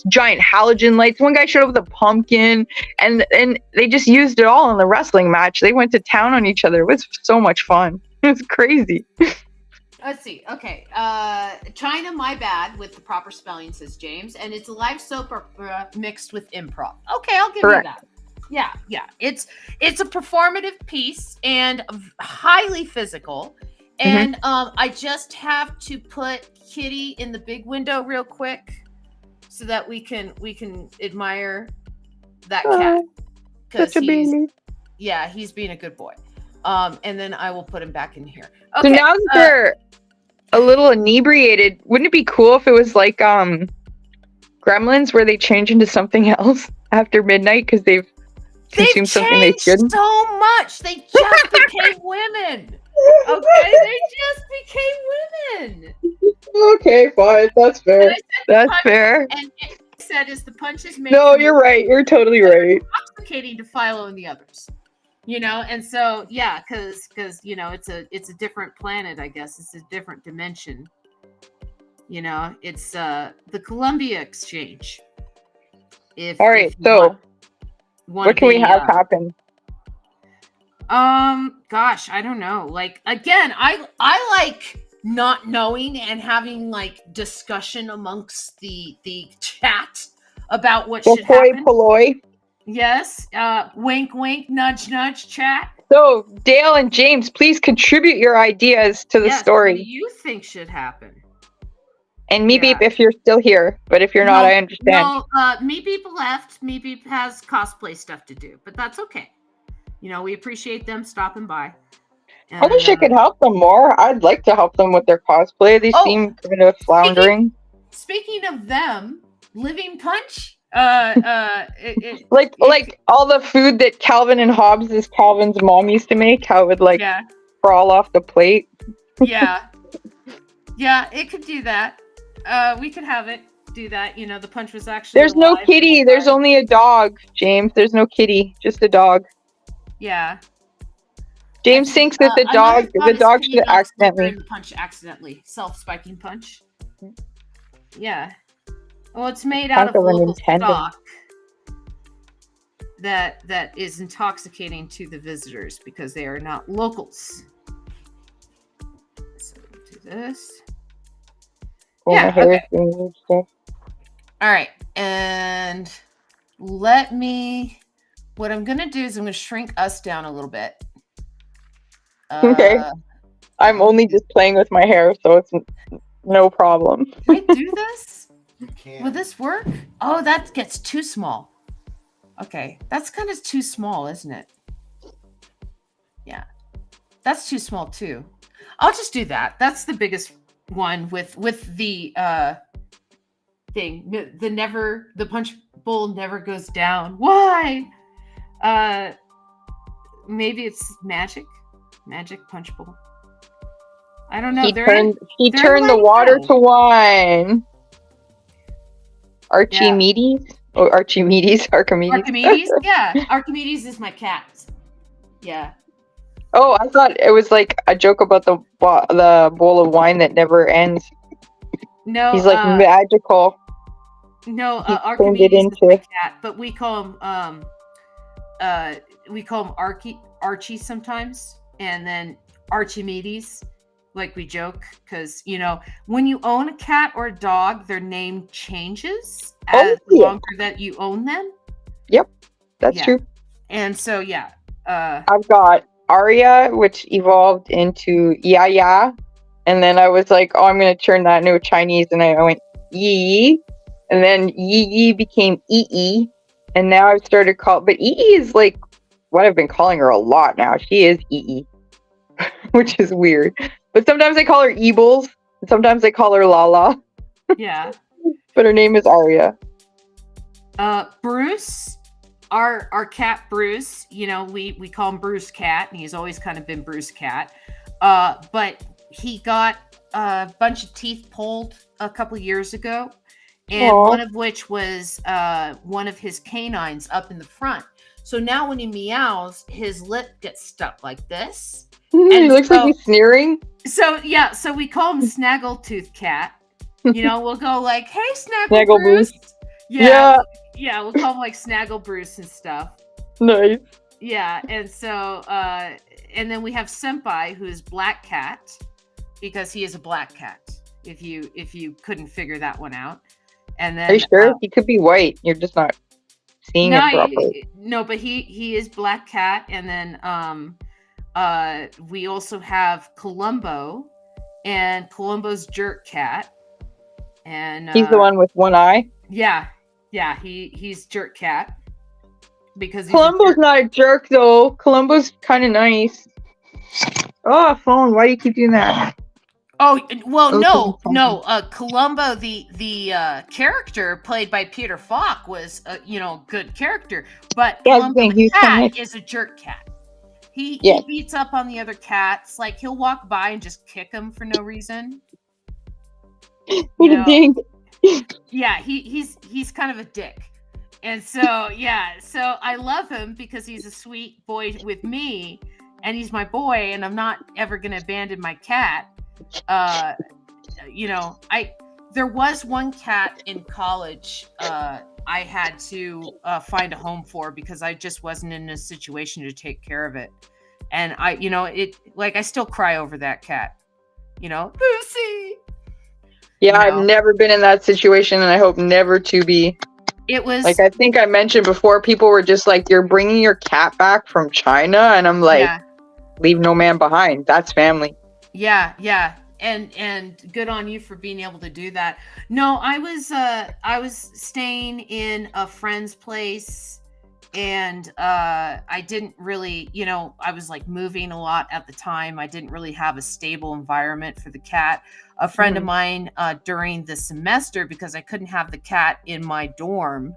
giant halogen lights. One guy showed up with a pumpkin, and they just used it all in the wrestling match. They went to town on each other. It was so much fun. It was crazy. Let's see. Okay. China, my bad with the proper spelling, says James. And it's a live soap opera mixed with improv. Okay, I'll give you that. Yeah. It's a performative piece and highly physical. And I just have to put Kitty in the big window real quick so that we can admire that cat. Such a baby. Yeah, he's being a good boy. And then I will put him back in here. Okay. So now that they're a little inebriated, wouldn't it be cool if it was like Gremlins, where they change into something else after midnight because they've consumed something they shouldn't? So much. They just became women. Okay, they just became women. Okay, fine. That's fair. That's fair. And it said is the punches made. No, you're right. You're totally right. Intoxicating to Philo and the others. You know, and so because you know it's a different planet, I guess. It's a different dimension. You know, it's the Columbia Exchange. All right, so what can we have happen? Gosh, I don't know. Like, again, I like not knowing and having like discussion amongst the chat about what should happen. Poloi. Yes. Wink, wink, nudge, nudge, chat. So, Dale and James, please contribute your ideas to the story. What do you think should happen? And me beep if you're still here, but if you're not, I understand. No, me beep left. Me beep has cosplay stuff to do, but that's okay. You know, we appreciate them stopping by. And, I wish I could help them more. I'd like to help them with their cosplay. They seem kind of floundering. Speaking of them, Living Punch. Like all the food that Calvin's mom used to make, how it would like crawl off the plate. Yeah, it could do that. We could have it do that. You know, the punch was actually there's no kitty. There's only a dog, James. There's no kitty, just a dog. Yeah. James thinks that the dog should accidentally self-spiking punch. Yeah. Well, it's made out of local stock that is intoxicating to the visitors because they are not locals. So do this. Okay. All right, and what I'm gonna do is I'm gonna shrink us down a little bit. Okay. I'm only just playing with my hair, so it's no problem. Can I do this? You can. Will this work? Oh, that gets too small. Okay, that's kind of too small, isn't it? Yeah, that's too small too. I'll just do that. That's the biggest one with the thing. The punch bowl never goes down. Why? Maybe it's magic punch bowl. I don't know. He turned the water to wine. Archimedes? Or Archimedes? Archimedes? Yeah. Archimedes is my cat. Yeah. Oh, I thought it was like a joke about the bowl of wine that never ends. No. He's like magical. No, Archimedes is my cat, but we call him Archie sometimes. and then Archimedes, like we joke, because when you own a cat or a dog, their name changes as the longer that you own them. Yep, that's true. And so I've got Arya, which evolved into Ya, and then I was like, oh, I'm gonna turn that into a Chinese, and I went Yi, and then Yi became Yi, and now I've started but Yi is like what I've been calling her a lot now. She is Yi, which is weird. But sometimes I call her Eebles, and sometimes I call her Lala. Yeah. But her name is Arya. Bruce, our cat Bruce, we call him Bruce Cat, and he's always kind of been Bruce Cat. But he got a bunch of teeth pulled a couple years ago, and one of which was one of his canines up in the front. So now when he meows, his lip gets stuck like this. He looks like he's sneering. So we call him Snaggletooth Cat. We'll go like, hey, Snaggle Bruce. Yeah, we'll call him like Snaggle Bruce and stuff. Nice. Yeah, and so and then we have Senpai, who is Black Cat, because he is a black cat. If you couldn't figure that one out. And then, are you sure? He could be white. You're just not seeing it properly. No, but he is Black Cat. And then we also have Columbo, and Columbo's Jerk Cat. And he's the one with one eye. Yeah, he's Jerk Cat because Columbo's not a jerk though. Columbo's kind of nice. Oh, phone! Why do you keep doing that? Oh well, no. Columbo, the character played by Peter Falk, was a good character, but Columbo the cat is a jerk cat. He beats up on the other cats. Like he'll walk by and just kick them for no reason. What a dink. Yeah, he's kind of a dick. And so I love him because he's a sweet boy with me, and he's my boy, and I'm not ever going to abandon my cat. There was one cat in college I had to find a home for because I just wasn't in a situation to take care of it. And I still cry over that cat. Lucy. Yeah, I've never been in that situation, and I hope never to be. It was like, I think I mentioned before, people were just like, you're bringing your cat back from China, and I'm like, leave no man behind. That's family. Yeah. And good on you for being able to do that. No, I was staying in a friend's place, and I didn't really, I was like moving a lot at the time. I didn't really have a stable environment for the cat. A friend of mine during the semester, because I couldn't have the cat in my dorm,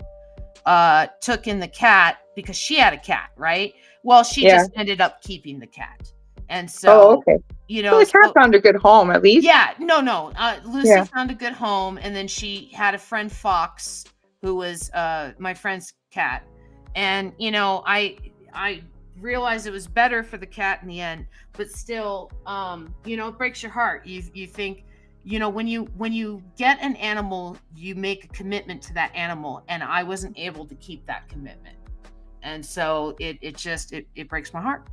took in the cat because she had a cat, right? Well, she just ended up keeping the cat. And so, so the cat found a good home, at least. Yeah, no. Lucy found a good home, and then she had a friend, Fox, who was my friend's cat. And I realized it was better for the cat in the end, but still, it breaks your heart. You think, when you get an animal, you make a commitment to that animal, and I wasn't able to keep that commitment, and so it breaks my heart.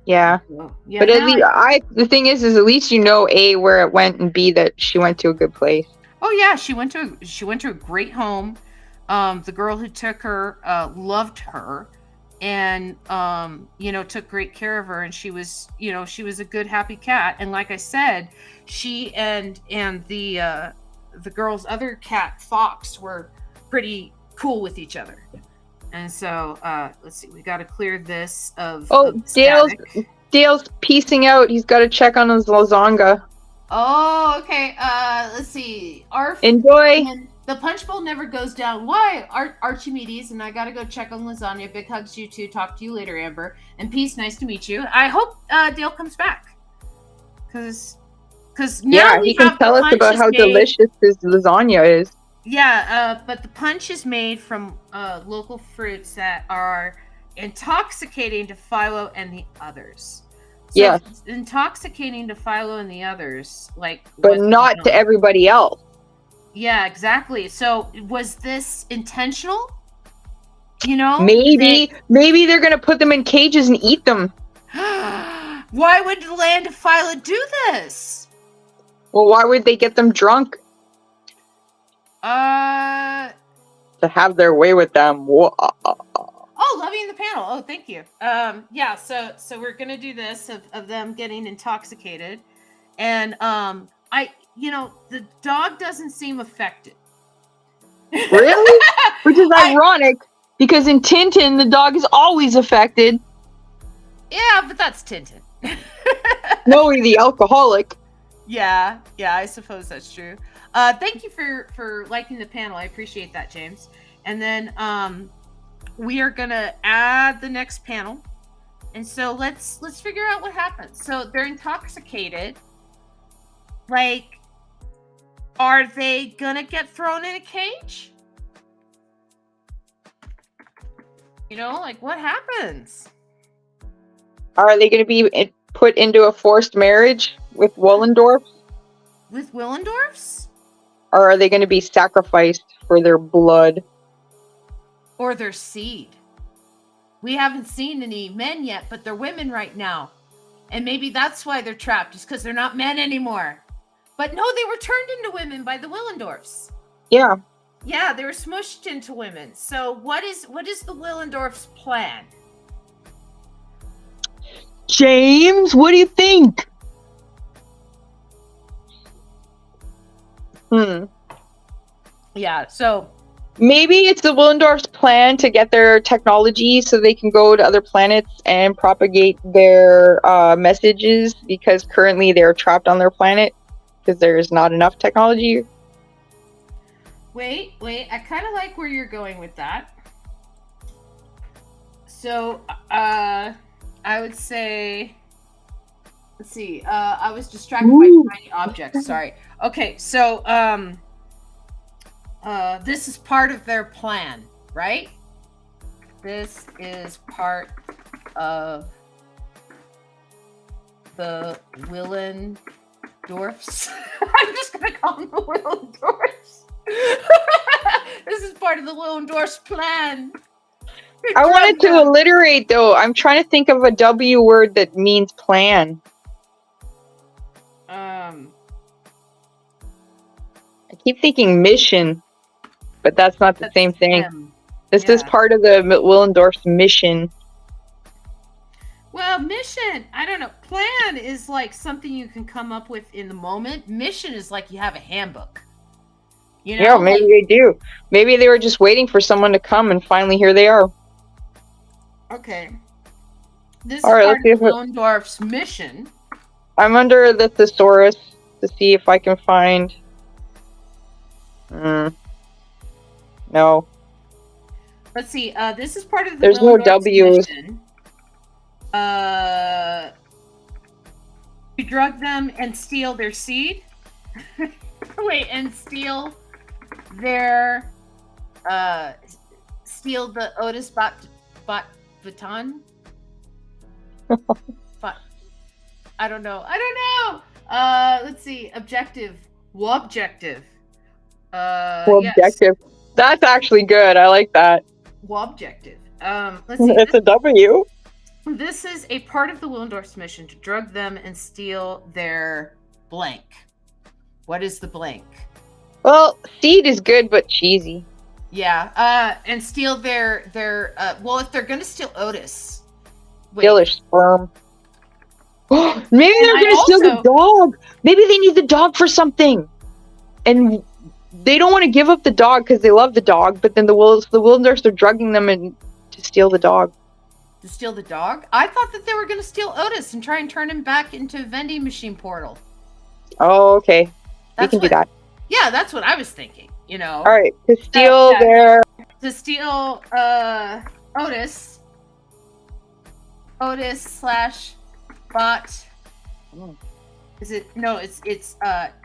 Yeah. Yeah, but the thing is at least A, where it went, and B, that she went to a good place. Oh yeah, she went to a great home. The girl who took her loved her, and took great care of her, and she was a good, happy cat. And like I said, she and the girl's other cat, Fox, were pretty cool with each other. And so, let's see, we got to clear this of Dale's piecing out. He's got to check on his lasagna. Oh, okay. Let's see. Enjoy. The punch bowl never goes down. Why? Archimedes, and I got to go check on lasagna. Big hugs, you two. Talk to you later, Amber. And peace. Nice to meet you. I hope Dale comes back. Because now he can tell us about how delicious his lasagna is. Yeah, but the punch is made from local fruits that are intoxicating to Philo and the others. So it's intoxicating to Philo and the others, but not to everybody else. Yeah, exactly. So was this intentional? Maybe they're gonna put them in cages and eat them. Why would the land of Philo do this? Well, why would they get them drunk? Uh. To have their way with them. Oh, loving the panel. Oh, thank you. Yeah. So we're gonna do this of them getting intoxicated, and the dog doesn't seem affected. Really? Which is ironic because in Tintin the dog is always affected. Yeah, but that's Tintin. No, the alcoholic. Yeah, I suppose that's true. Thank you for liking the panel. I appreciate that, James. And then we are gonna add the next panel. And so let's figure out what happens. So they're intoxicated. Like, are they gonna get thrown in a cage? Like what happens? Are they going to be put into a forced marriage with Willendorfs? With Willendorfs? Or are they going to be sacrificed for their blood? Or their seed? We haven't seen any men yet, but they're women right now. And maybe that's why they're trapped, just because they're not men anymore. But no, they were turned into women by the Willendorfs. Yeah. Yeah, they were smushed into women. So what is the Willendorfs' plan? James, what do you think? Yeah, so maybe it's the Willendorf's plan to get their technology so they can go to other planets and propagate their messages, because currently they're trapped on their planet because there's not enough technology. Wait, I kind of like where you're going with that. So, I would say, let's see, I was distracted by tiny objects, sorry. Okay, so, this is part of their plan, right? This is part of the Willendorfs. I'm just gonna call them the Willendorfs. This is part of the Willendorfs' plan. I wanted to alliterate, though. I'm trying to think of a W word that means plan. I keep thinking mission, but that's not the same thing. This is part of the Willendorf's mission. Well, mission, I don't know. Plan is like something you can come up with in the moment. Mission is like you have a handbook. Yeah, maybe they do. Maybe they were just waiting for someone to come, and finally here they are. Okay. This is part of the Willendorf's mission. I'm under the thesaurus to see if I can find... No. Let's see. This is part of the There's no W's. Mission. We drug them and steal their seed. Wait, and steal their steal the Otis baton. I don't know. Let's see. Objective. Wobjective. Wobjective. Yes. That's actually good. I like that. Wobjective. Let's see. It's a W. This is a part of the Willendorf's mission to drug them and steal their blank. What is the blank? Well, seed is good, but cheesy. Yeah. And steal their well, if they're gonna steal Otis. Steal their sperm. Maybe they're gonna steal the dog. Maybe they need the dog for something. And they don't want to give up the dog because they love the dog, but then the Willendorfs are drugging them to steal the dog. To steal the dog? I thought that they were going to steal Otis and try and turn him back into a vending machine portal. Oh, okay. We can do that. Yeah, that's what I was thinking, All right, to steal their... To steal Otis. Otis/bot. Is it? No, it's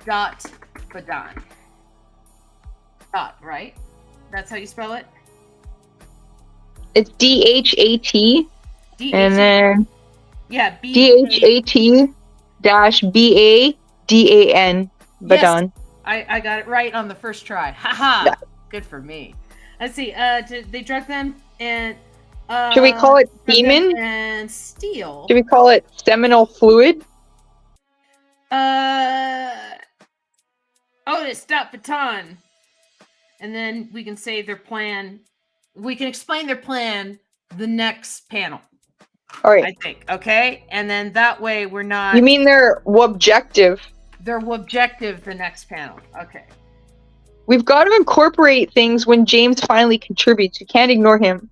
dot badon. Dot, right? That's how you spell it? It's DHAT. And then DHAT -BADAN. Badon. Yes, I got it right on the first try. Haha. Yeah. Good for me. Let's see. They drug them and Should we call it semen? And steel. Should we call it seminal fluid? Otis, stop baton. And then we can say their plan. We can explain their plan the next panel. All right. I think. Okay? And then that way we're not... You mean their objective? Their objective the next panel. Okay. We've got to incorporate things when James finally contributes. You can't ignore him.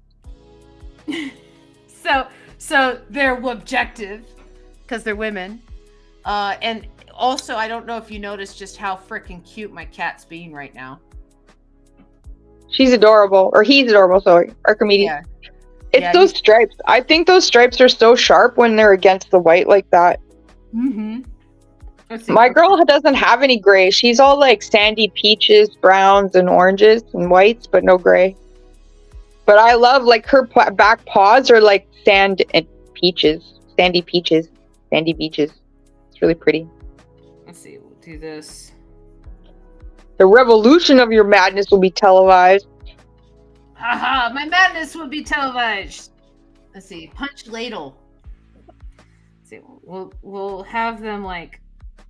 So their objective, because they're women. And also, I don't know if you noticed just how freaking cute my cat's being right now. She's adorable. Or he's adorable, sorry. Archimedes. Yeah. It's those stripes. I think those stripes are so sharp when they're against the white like that. Mm-hmm. My girl doesn't have any gray. She's all like sandy peaches, browns, and oranges, and whites, but no gray. But I love, like, her back paws are like sand and peaches. Sandy peaches. Sandy beaches. It's really pretty. Let's see. We'll do this. The revolution of your madness will be televised. Haha, my madness will be televised. Let's see. Punch ladle. Let's see. We'll have them, like,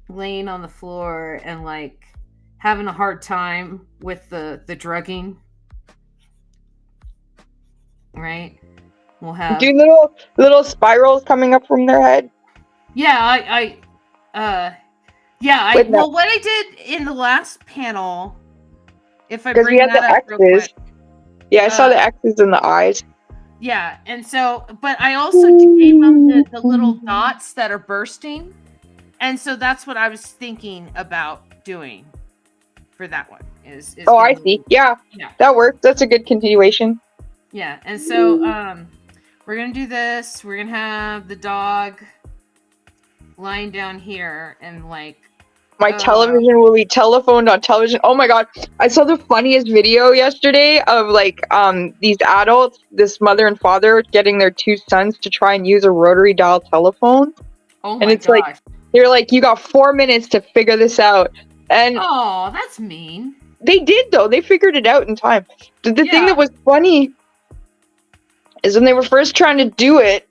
laying on the floor and, like, having a hard time with the drugging. Right? We'll have... Do little spirals coming up from their head? Yeah, well, what I did in the last panel, if I bring that up real quick. Yeah, I saw the X's in the eyes. Yeah, and so, but I also gave them the little dots that are bursting. And so that's what I was thinking about doing for that one. Is I see. Yeah, that works. That's a good continuation. Yeah, and so we're going to do this. We're going to have the dog lying down here and, like, my television will be telephoned on television. Oh my god. I saw the funniest video yesterday of, like, these adults, this mother and father, getting their two sons to try and use a rotary dial telephone. Oh my and it's gosh. like, they're like, you got 4 minutes to figure this out. And oh, that's mean. They did, though. They figured it out in time. The thing that was funny is when they were first trying to do it,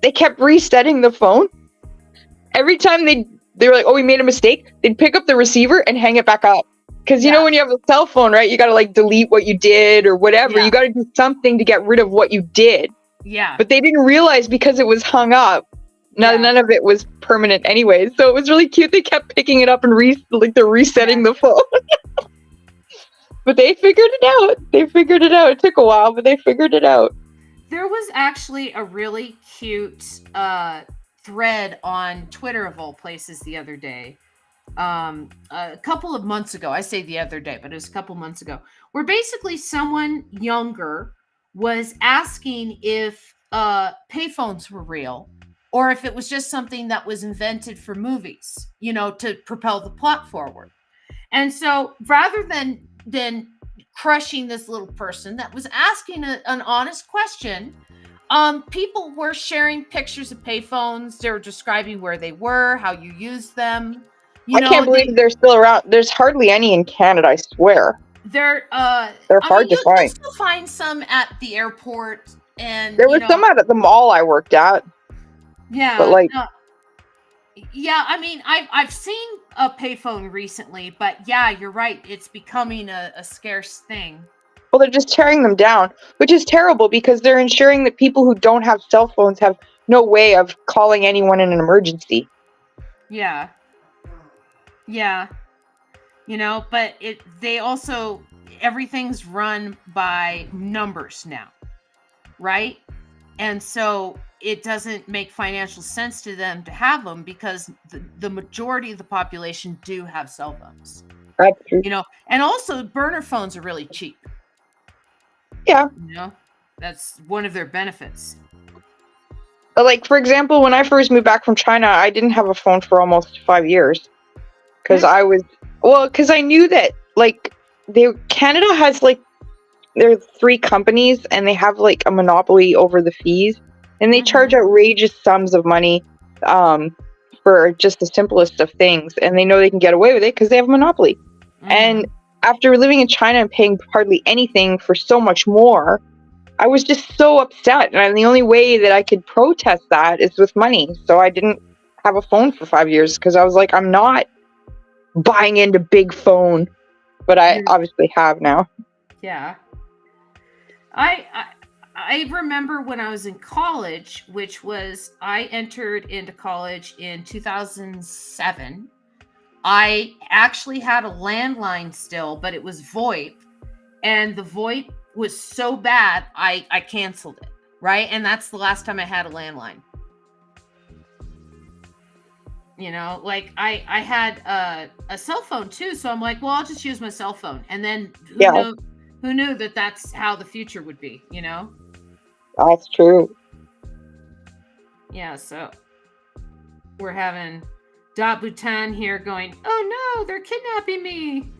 they kept resetting the phone. Every time they were like, oh, we made a mistake, they'd pick up the receiver and hang it back up. Because, you know, when you have a cell phone, right, you got to, like, delete what you did or whatever. Yeah. You got to do something to get rid of what you did. Yeah. But they didn't realize because it was hung up, none of it was permanent anyway. So it was really cute. They kept picking it up and they're resetting the phone. But they figured it out. It took a while, but they figured it out. There was actually a really cute thread on Twitter, of all places, the other day. A couple of months ago. I say the other day, but it was a couple months ago. Where basically someone younger was asking if payphones were real or if it was just something that was invented for movies, you know, to propel the plot forward. And so rather than crushing this little person that was asking an honest question, people were sharing pictures of payphones. They were describing where they were, how you used them. I can't believe they're still around. There's hardly any in Canada, I swear. They're hard to find. You still find some at the airport, and there was some at the mall I worked at. Yeah, but like, yeah, I mean, I've seen a payphone recently, but yeah, you're right. It's becoming a scarce thing. Well, they're just tearing them down, which is terrible because they're ensuring that people who don't have cell phones have no way of calling anyone in an emergency. Yeah. Yeah. You know, but they also, everything's run by numbers now, right? And so it doesn't make financial sense to them to have them because the majority of the population do have cell phones. That's true. You know, and also burner phones are really cheap. Yeah. You know, that's one of their benefits. Like, for example, when I first moved back from China, I didn't have a phone for almost 5 years. Because I knew that, like, Canada has, like, there are 3 companies and they have, like, a monopoly over the fees. And they charge outrageous sums of money for just the simplest of things. And they know they can get away with it because they have a monopoly. And after living in China and paying hardly anything for so much more, I was just so upset, and the only way that I could protest that is with money. So I didn't have a phone for 5 years because I was like, I'm not buying into big phone, but I obviously have now. Yeah. I remember when I was in college, which was I entered into college in 2007. I actually had a landline still, but it was VoIP, and the VoIP was so bad I canceled it, right? And that's the last time I had a landline. You know, like I had a cell phone too, so I'm like, well, I'll just use my cell phone. And then who knew that that's how the future would be, you know? That's true. Yeah, so we're having Dot Bhutan here going, oh no, they're kidnapping me.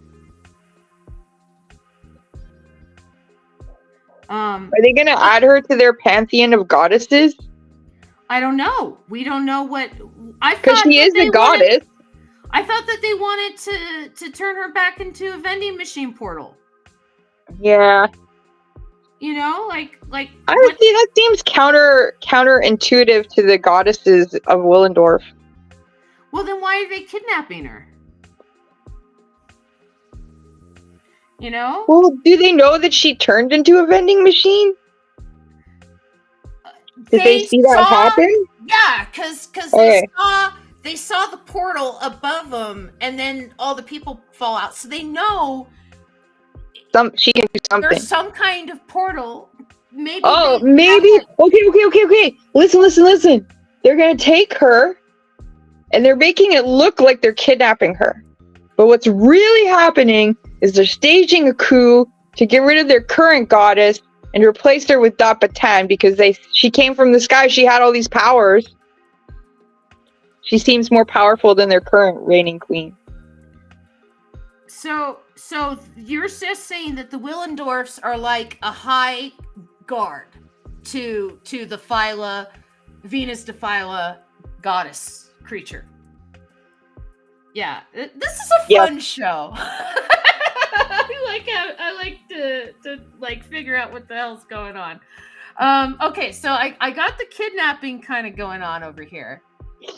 Are they going to add her to their pantheon of goddesses? I don't know. We don't know what. Because she is a goddess. I thought that they wanted to turn her back into a vending machine portal. Yeah. You know, like. I would see that seems counterintuitive to the goddesses of Willendorf. Well, then why are they kidnapping her? You know? Well, do they know that she turned into a vending machine? Did they see that happen? Yeah, because they saw the portal above them, and then all the people fall out. So they know she can do something. There's some kind of portal. Maybe. Okay. Listen. They're gonna take her, and they're making it look like they're kidnapping her. But what's really happening is they're staging a coup to get rid of their current goddess and replace her with Dot Bhutan because she came from the sky. She had all these powers. She seems more powerful than their current reigning queen. So you're just saying that the Willendorfs are like a high guard to the Philo, Venus de Philo goddess creature. Yeah, this is a fun show. I like to like figure out what the hell's going on. Okay, so I got the kidnapping kind of going on over here.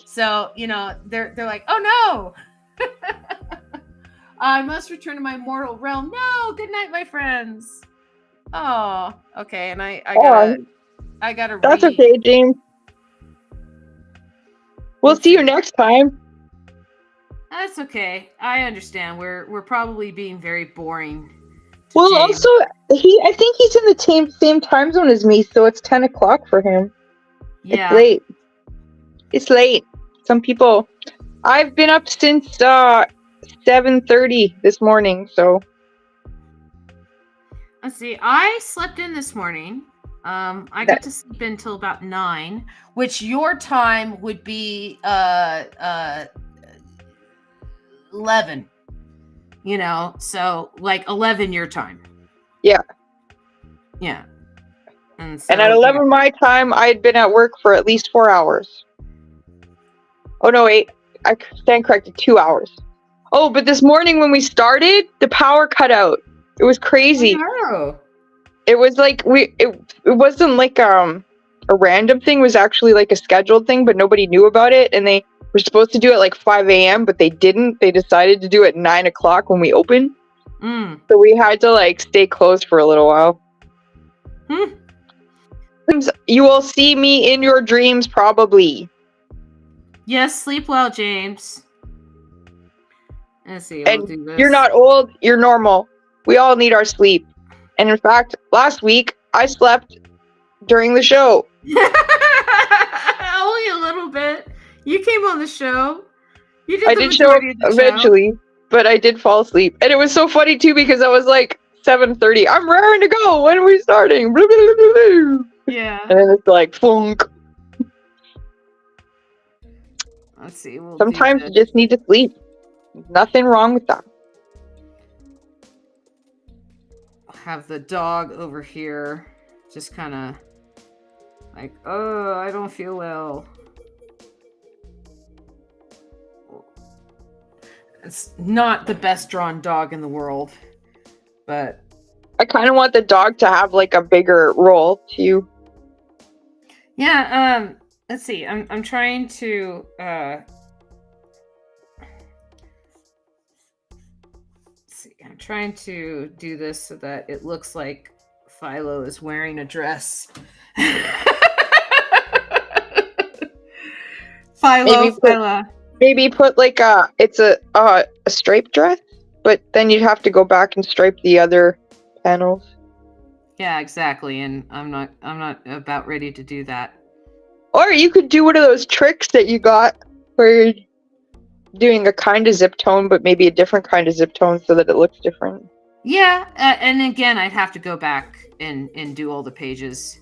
So, you know, they're like, oh no, I must return to my mortal realm. No, good night, my friends. Oh, okay, and I gotta. That's okay, James. We'll see you next time. That's okay. I understand. We're probably being very boring. Well, James. Also, I think he's in the same time zone as me, so it's 10 o'clock for him. Yeah. It's late. Some people. I've been up since 7:30 this morning, so. Let's see. I slept in this morning. I got to sleep until about 9, which your time would be 11. You know, so like 11 your time. Yeah. Yeah. And at 11 my time, I had been at work for at least 4 hours. Oh no, 8. I stand corrected, 2 hours. Oh, but this morning when we started, the power cut out. It was crazy. Oh. It was like it wasn't like a random thing. It was actually like a scheduled thing, but nobody knew about it, and they were supposed to do it like 5 a.m., but they didn't. They decided to do it at 9 o'clock when we opened. So we had to like stay closed for a little while. You will see me in your dreams, probably. Yes, sleep well, James. Let's see. We'll do this. You're not old. You're normal. We all need our sleep. And in fact, last week I slept during the show. Only a little bit. You came on the show. You did. I did show up eventually, but I did fall asleep, and it was so funny too because I was like 7:30. I'm raring to go. When are we starting? Blah, blah, blah, blah. Yeah. And then it's like funk. Let's see. Sometimes you just need to sleep. Nothing wrong with that. Have the dog over here, just kind of like, oh, I don't feel well. It's not the best drawn dog in the world, but I kind of want the dog to have like a bigger role too. Yeah. Let's see. I'm trying to. I'm trying to do this so that it looks like Philo is wearing a dress. Philo. Maybe put like it's a striped dress, but then you'd have to go back and stripe the other panels. Yeah, exactly. And I'm not about ready to do that. Or you could do one of those tricks that you got where you're doing a kind of zip tone, but maybe a different kind of zip tone so that it looks different. Yeah, and again, I'd have to go back and do all the pages.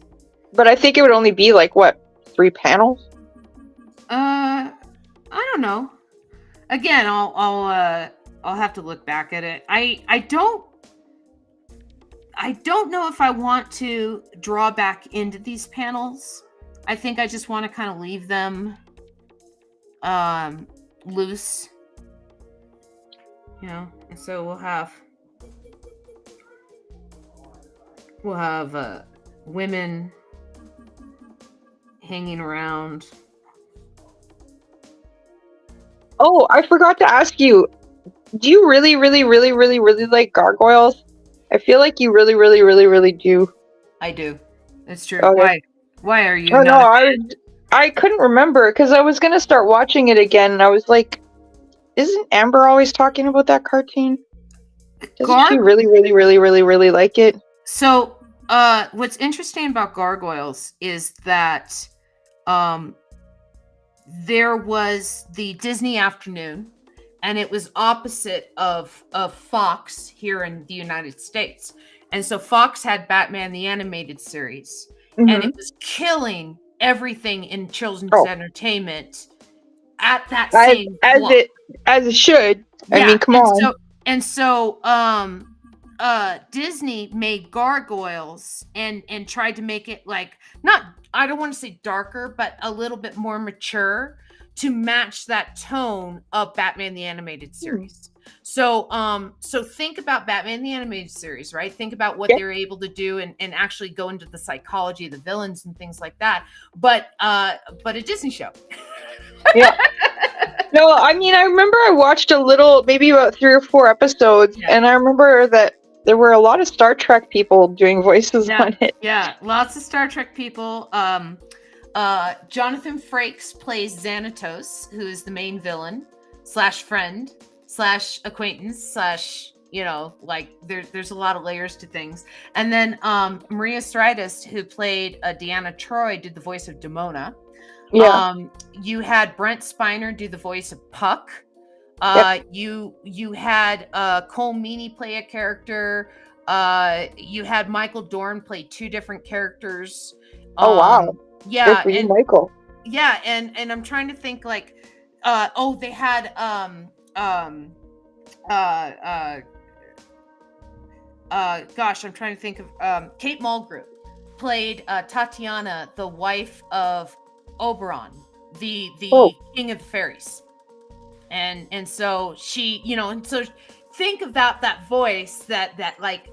But I think it would only be like, what, 3 panels? I don't know. Again, I'll have to look back at it. I don't know if I want to draw back into these panels. I think I just want to kind of leave them loose. You know, and so we'll have women hanging around. Oh, I forgot to ask you. Do you really, really, really, really, really like gargoyles? I feel like you really, really, really, really do. I do. It's true. Okay. Why are you? Oh no, I couldn't remember because I was gonna start watching it again, and I was like, "Isn't Amber always talking about that cartoon? Doesn't she really, really, really, really, really like it?" So, what's interesting about Gargoyles is that, there was the Disney Afternoon, and it was opposite of Fox here in the United States. And so Fox had Batman the Animated Series, and it was killing everything in children's entertainment at that same block. As it should. Yeah, I mean, come on. So Disney made Gargoyles and tried to make it like, not, I don't want to say darker, but a little bit more mature to match that tone of Batman the Animated Series. So think about Batman the Animated Series, right? Think about what they were able to do and actually go into the psychology of the villains and things like that. But a Disney show. Yeah. No, I mean, I remember I watched a little, maybe about 3 or 4 episodes, and I remember that there were a lot of Star Trek people doing voices on it. Yeah, lots of Star Trek people. Jonathan Frakes plays Xanatos, who is the main villain / friend / acquaintance / like there's a lot of layers to things. And then Maria Stridis, who played Deanna Troi, did the voice of Demona. Yeah. You had Brent Spiner do the voice of Puck. You had Cole Meany play a character. You had Michael Dorn play 2 different characters. Oh wow! Yeah, and Michael. Yeah, and I'm trying to think like, they had gosh, I'm trying to think of Kate Mulgrew played Tatiana, the wife of Oberon, the king of the fairies. And so she, and so think about that voice, that like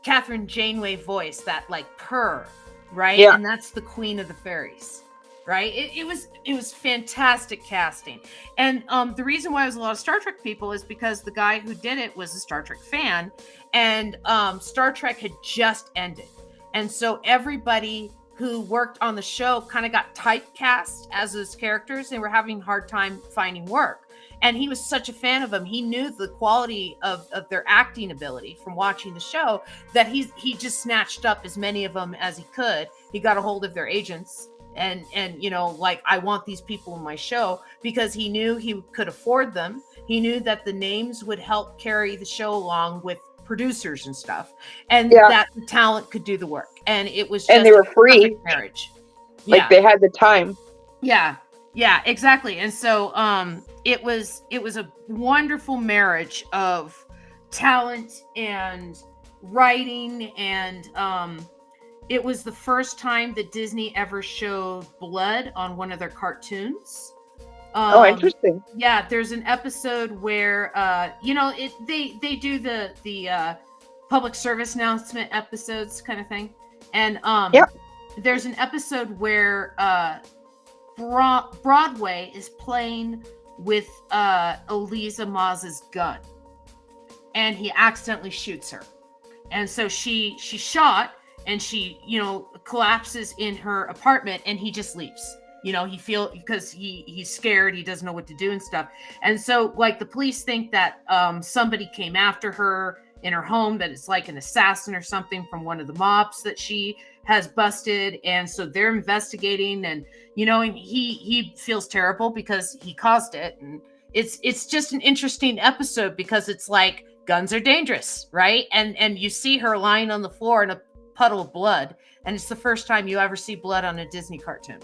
Catherine Janeway voice, that like purr, right? Yeah. And that's the queen of the fairies, right? It was fantastic casting. And the reason why it was a lot of Star Trek people is because the guy who did it was a Star Trek fan, and Star Trek had just ended. And so everybody who worked on the show kind of got typecast as those characters, and were having a hard time finding work. And he was such a fan of them. He knew the quality of their acting ability from watching the show, that he just snatched up as many of them as he could. He got a hold of their agents and like, I want these people in my show, because he knew he could afford them. He knew that the names would help carry the show along with producers and stuff, and that the talent could do the work. And it was just, and they were free marriage. Like they had the time. Yeah, exactly. And so it was a wonderful marriage of talent and writing, and it was the first time that Disney ever showed blood on one of their cartoons. Interesting. Yeah, there's an episode where they do the public service announcement episodes kind of thing. And Yep. there's an episode where Broadway is playing with Eliza Maz's gun, and he accidentally shoots her, and so she's shot, and she collapses in her apartment, and he just leaves. Because he's scared, he doesn't know what to do and stuff. And so like the police think that somebody came after her in her home, that it's like an assassin or something from one of the mobs that she has busted. And so they're investigating, and he feels terrible because he caused it. And it's just an interesting episode because it's like guns are dangerous, right? And you see her lying on the floor in a puddle of blood, and it's the first time you ever see blood on a Disney cartoon.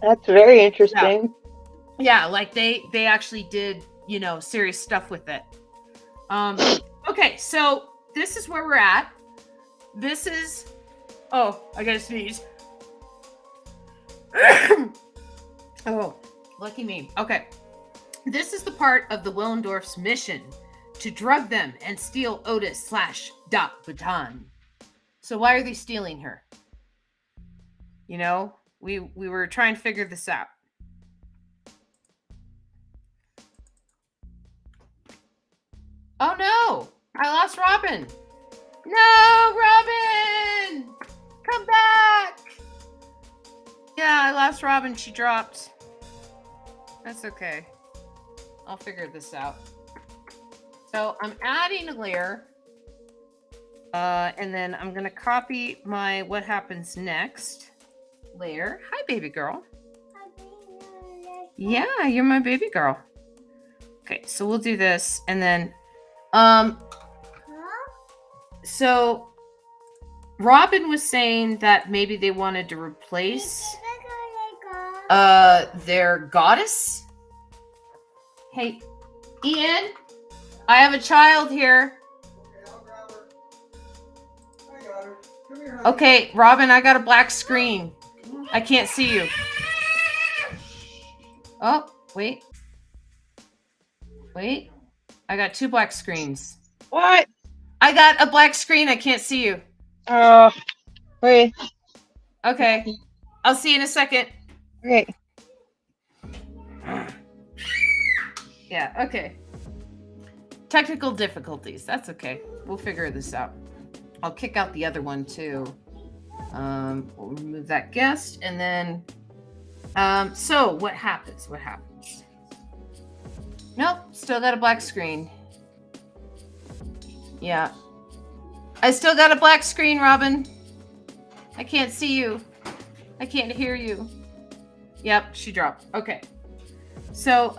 That's very interesting. Yeah, like they actually did, serious stuff with it. Okay, so this is where we're at. This is, I gotta sneeze. Oh, lucky me. Okay, this is the part of the Willendorf's mission to drug them and steal Otis / Dot Baton. So why are they stealing her? We were trying to figure this out. Oh no! I lost Robin! No, Robin! Come back! Yeah, I lost Robin. She dropped. That's okay. I'll figure this out. So I'm adding a layer. And then I'm going to copy my what happens next layer. Hi, baby girl. Yeah, you're my baby girl. Okay, so we'll do this, and then so Robin was saying that maybe they wanted to replace their goddess. Hey, Ian, I have a child here. Okay, Robin, I got a black screen. I can't see you. Oh, wait. Wait. I got 2 black screens. What? I got a black screen. I can't see you. Wait. Okay. I'll see you in a second. Okay. Yeah, okay. Technical difficulties. That's okay. We'll figure this out. I'll kick out the other one too. We'll remove that guest, and then so what happens? Nope, still got a black screen. Yeah. I still got a black screen, Robin. I can't see you. I can't hear you. Yep, she dropped. Okay. So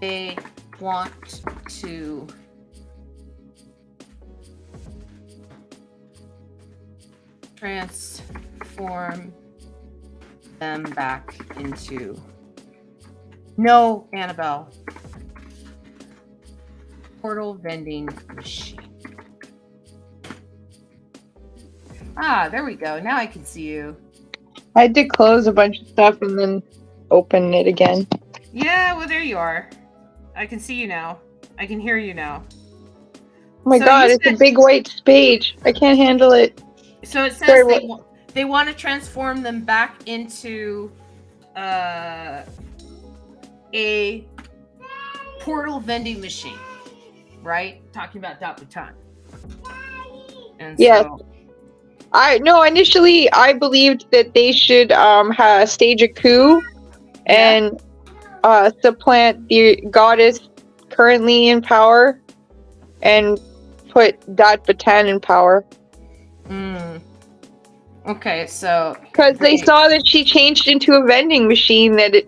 they want to transform them back into Annabelle. Portal vending machine. There we go. Now I can see you. I had to close a bunch of stuff and then open it again. Yeah, well, there you are. I can see you now. I can hear you now. Oh my god, it's a big white page. I can't handle it. So it says they want to transform them back into a portal vending machine, right? Talking about Dot Baton. And yes. So, initially I believed that they should stage a coup and supplant the goddess currently in power and put Dot Baton in power. Okay, so because they saw that she changed into a vending machine that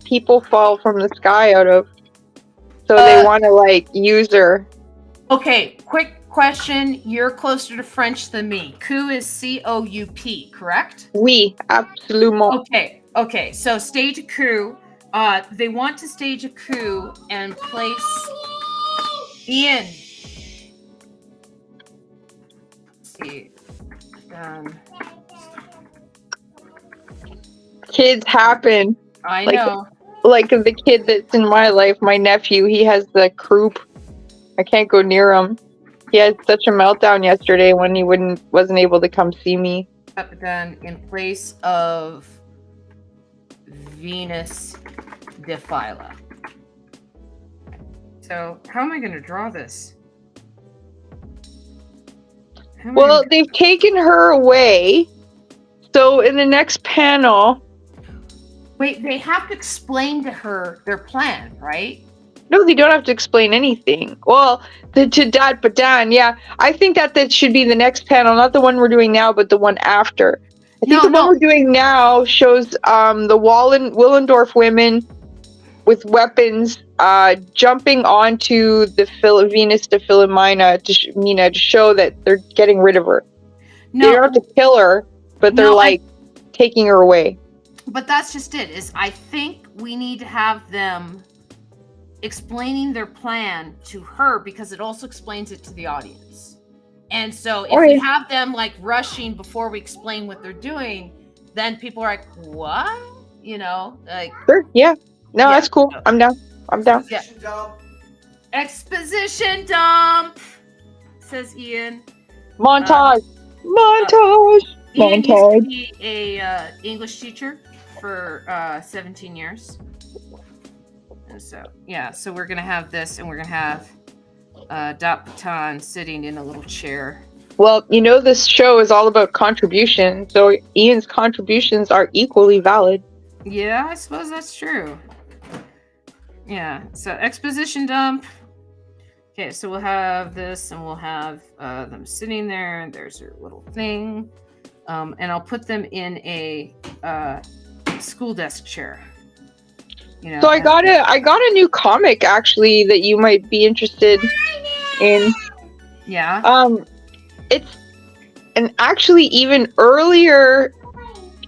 people fall from the sky out of, so they want to use her. Okay, quick question. You're closer to French than me. Coup is COUP, correct? Oui, absolument. Okay. So stage a coup. They want to stage a coup and place Ian. Let's see. kids happen. I know. Like the kid that's in my life, my nephew, he has the croup. I can't go near him. He had such a meltdown yesterday when he wasn't able to come see me. But then in place of Venus de Philo. So how am I going to draw this? Well, they've taken her away. So in the next panel... Wait, they have to explain to her their plan, right? No, they don't have to explain anything. Well, to Dad Padan, yeah. I think that should be the next panel, not the one we're doing now, but the one after. I think one we're doing now shows the Willendorf women with weapons jumping onto the Venus de Philomena to show that they're getting rid of her. No, they don't have to kill her, but they're taking her away. But that's just it. Is I think we need to have them explaining their plan to her because it also explains it to the audience. And so if we have them like rushing before we explain what they're doing, then people are like, what? You know, like. Sure, yeah. No, that's cool. I'm down. Yeah. Exposition dump, says Ian. Montage. Ian used to be a English teacher for 17 years. And so, yeah, so we're going to have this, and we're going to have Dot Patan sitting in a little chair. Well, you know, this show is all about contribution, so Ian's contributions are equally valid. Yeah, I suppose that's true. Yeah, so exposition dump. Okay, so we'll have this, and we'll have them sitting there, and there's their little thing. And I'll put them in a school desk chair. You know, so I got a new comic actually that you might be interested in. Yeah. It's an actually even earlier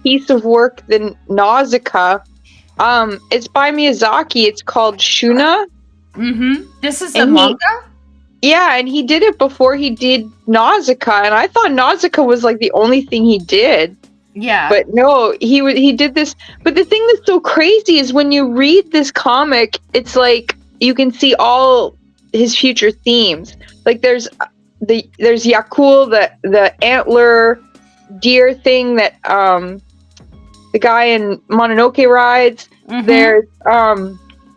piece of work than Nausicaa. It's by Miyazaki. It's called Shuna. Mm-hmm. This is a manga? Yeah, and he did it before he did Nausicaa, and I thought Nausicaa was like the only thing he did. Yeah. But no, he did this. But the thing that's so crazy is when you read this comic, it's like you can see all his future themes. Like there's Yakul, the antler deer thing that the guy in Mononoke rides. Mm-hmm. There's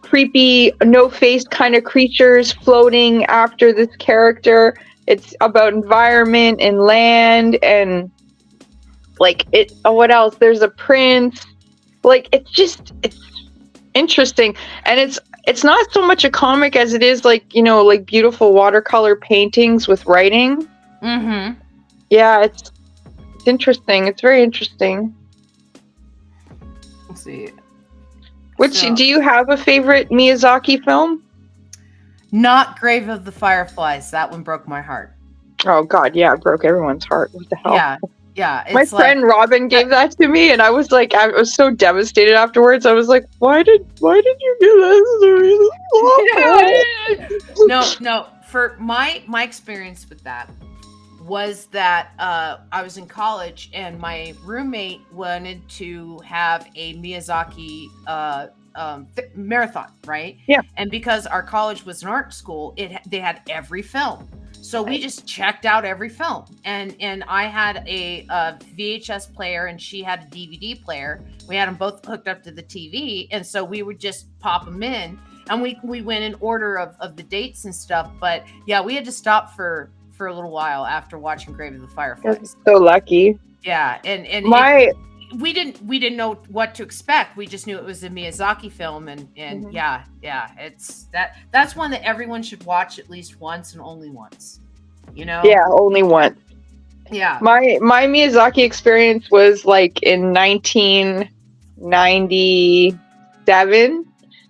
creepy no-faced kind of creatures floating after this character. It's about environment and land and like it. Oh, what else? There's a prince. Like it's interesting, and it's not so much a comic as it is like, you know, like beautiful watercolor paintings with writing. Mm-hmm. Yeah, it's interesting. It's very interesting. Let's see. Do you have a favorite Miyazaki film? Not Grave of the Fireflies. That one broke my heart. Oh God, yeah, it broke everyone's heart. What the hell? Yeah. My friend Robin gave that to me, and I was like, I was so devastated afterwards. I was like, why did you give this? No. For my experience with that was that I was in college and my roommate wanted to have a Miyazaki marathon, right? Yeah. And because our college was an art school, they had every film. So we just checked out every film. And I had a VHS player and she had a DVD player. We had them both hooked up to the TV. And so we would just pop them in. And we went in order of the dates and stuff. But yeah, we had to stop for a little while after watching Grave of the Fireflies. So lucky. Yeah. And we didn't know what to expect. We just knew it was a Miyazaki film, and mm-hmm. yeah, it's that's one that everyone should watch at least once and only once. You know? Yeah, only once. Yeah. My Miyazaki experience was like in 1997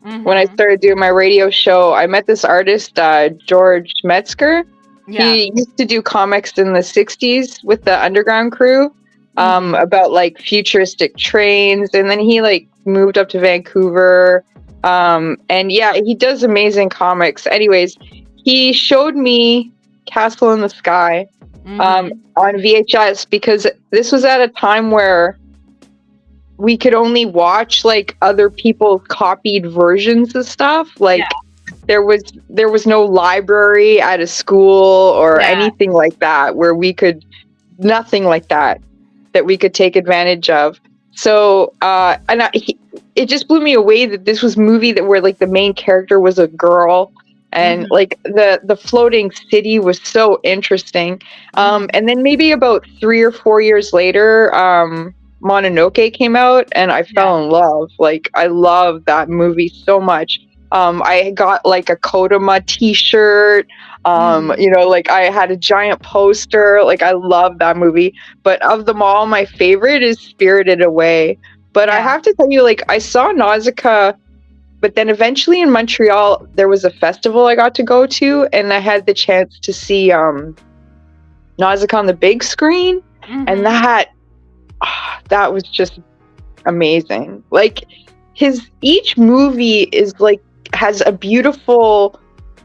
mm-hmm. when I started doing my radio show. I met this artist, George Metzger. Yeah. He used to do comics in the 60s with the Underground crew. About like futuristic trains, and then he like moved up to Vancouver, and yeah, he does amazing comics. Anyways, he showed me Castle in the Sky on VHS because this was at a time where we could only watch like other people's copied versions of stuff. Like there was no library at a school or anything like that where we could, nothing like that we could take advantage of. So it just blew me away that this was a movie that where like the main character was a girl, and like the floating city was so interesting. And then maybe about 3 or 4 years later, Mononoke came out, and I fell in love. Like, I love that movie so much. I got like a Kodama t-shirt. You know, like I had a giant poster. Like, I love that movie. But of them all, my favorite is Spirited Away. But I have to tell you, like, I saw Nausicaa, but then eventually in Montreal, there was a festival I got to go to, and I had the chance to see Nausicaa on the big screen, and that was just amazing. Like, each movie is like has a beautiful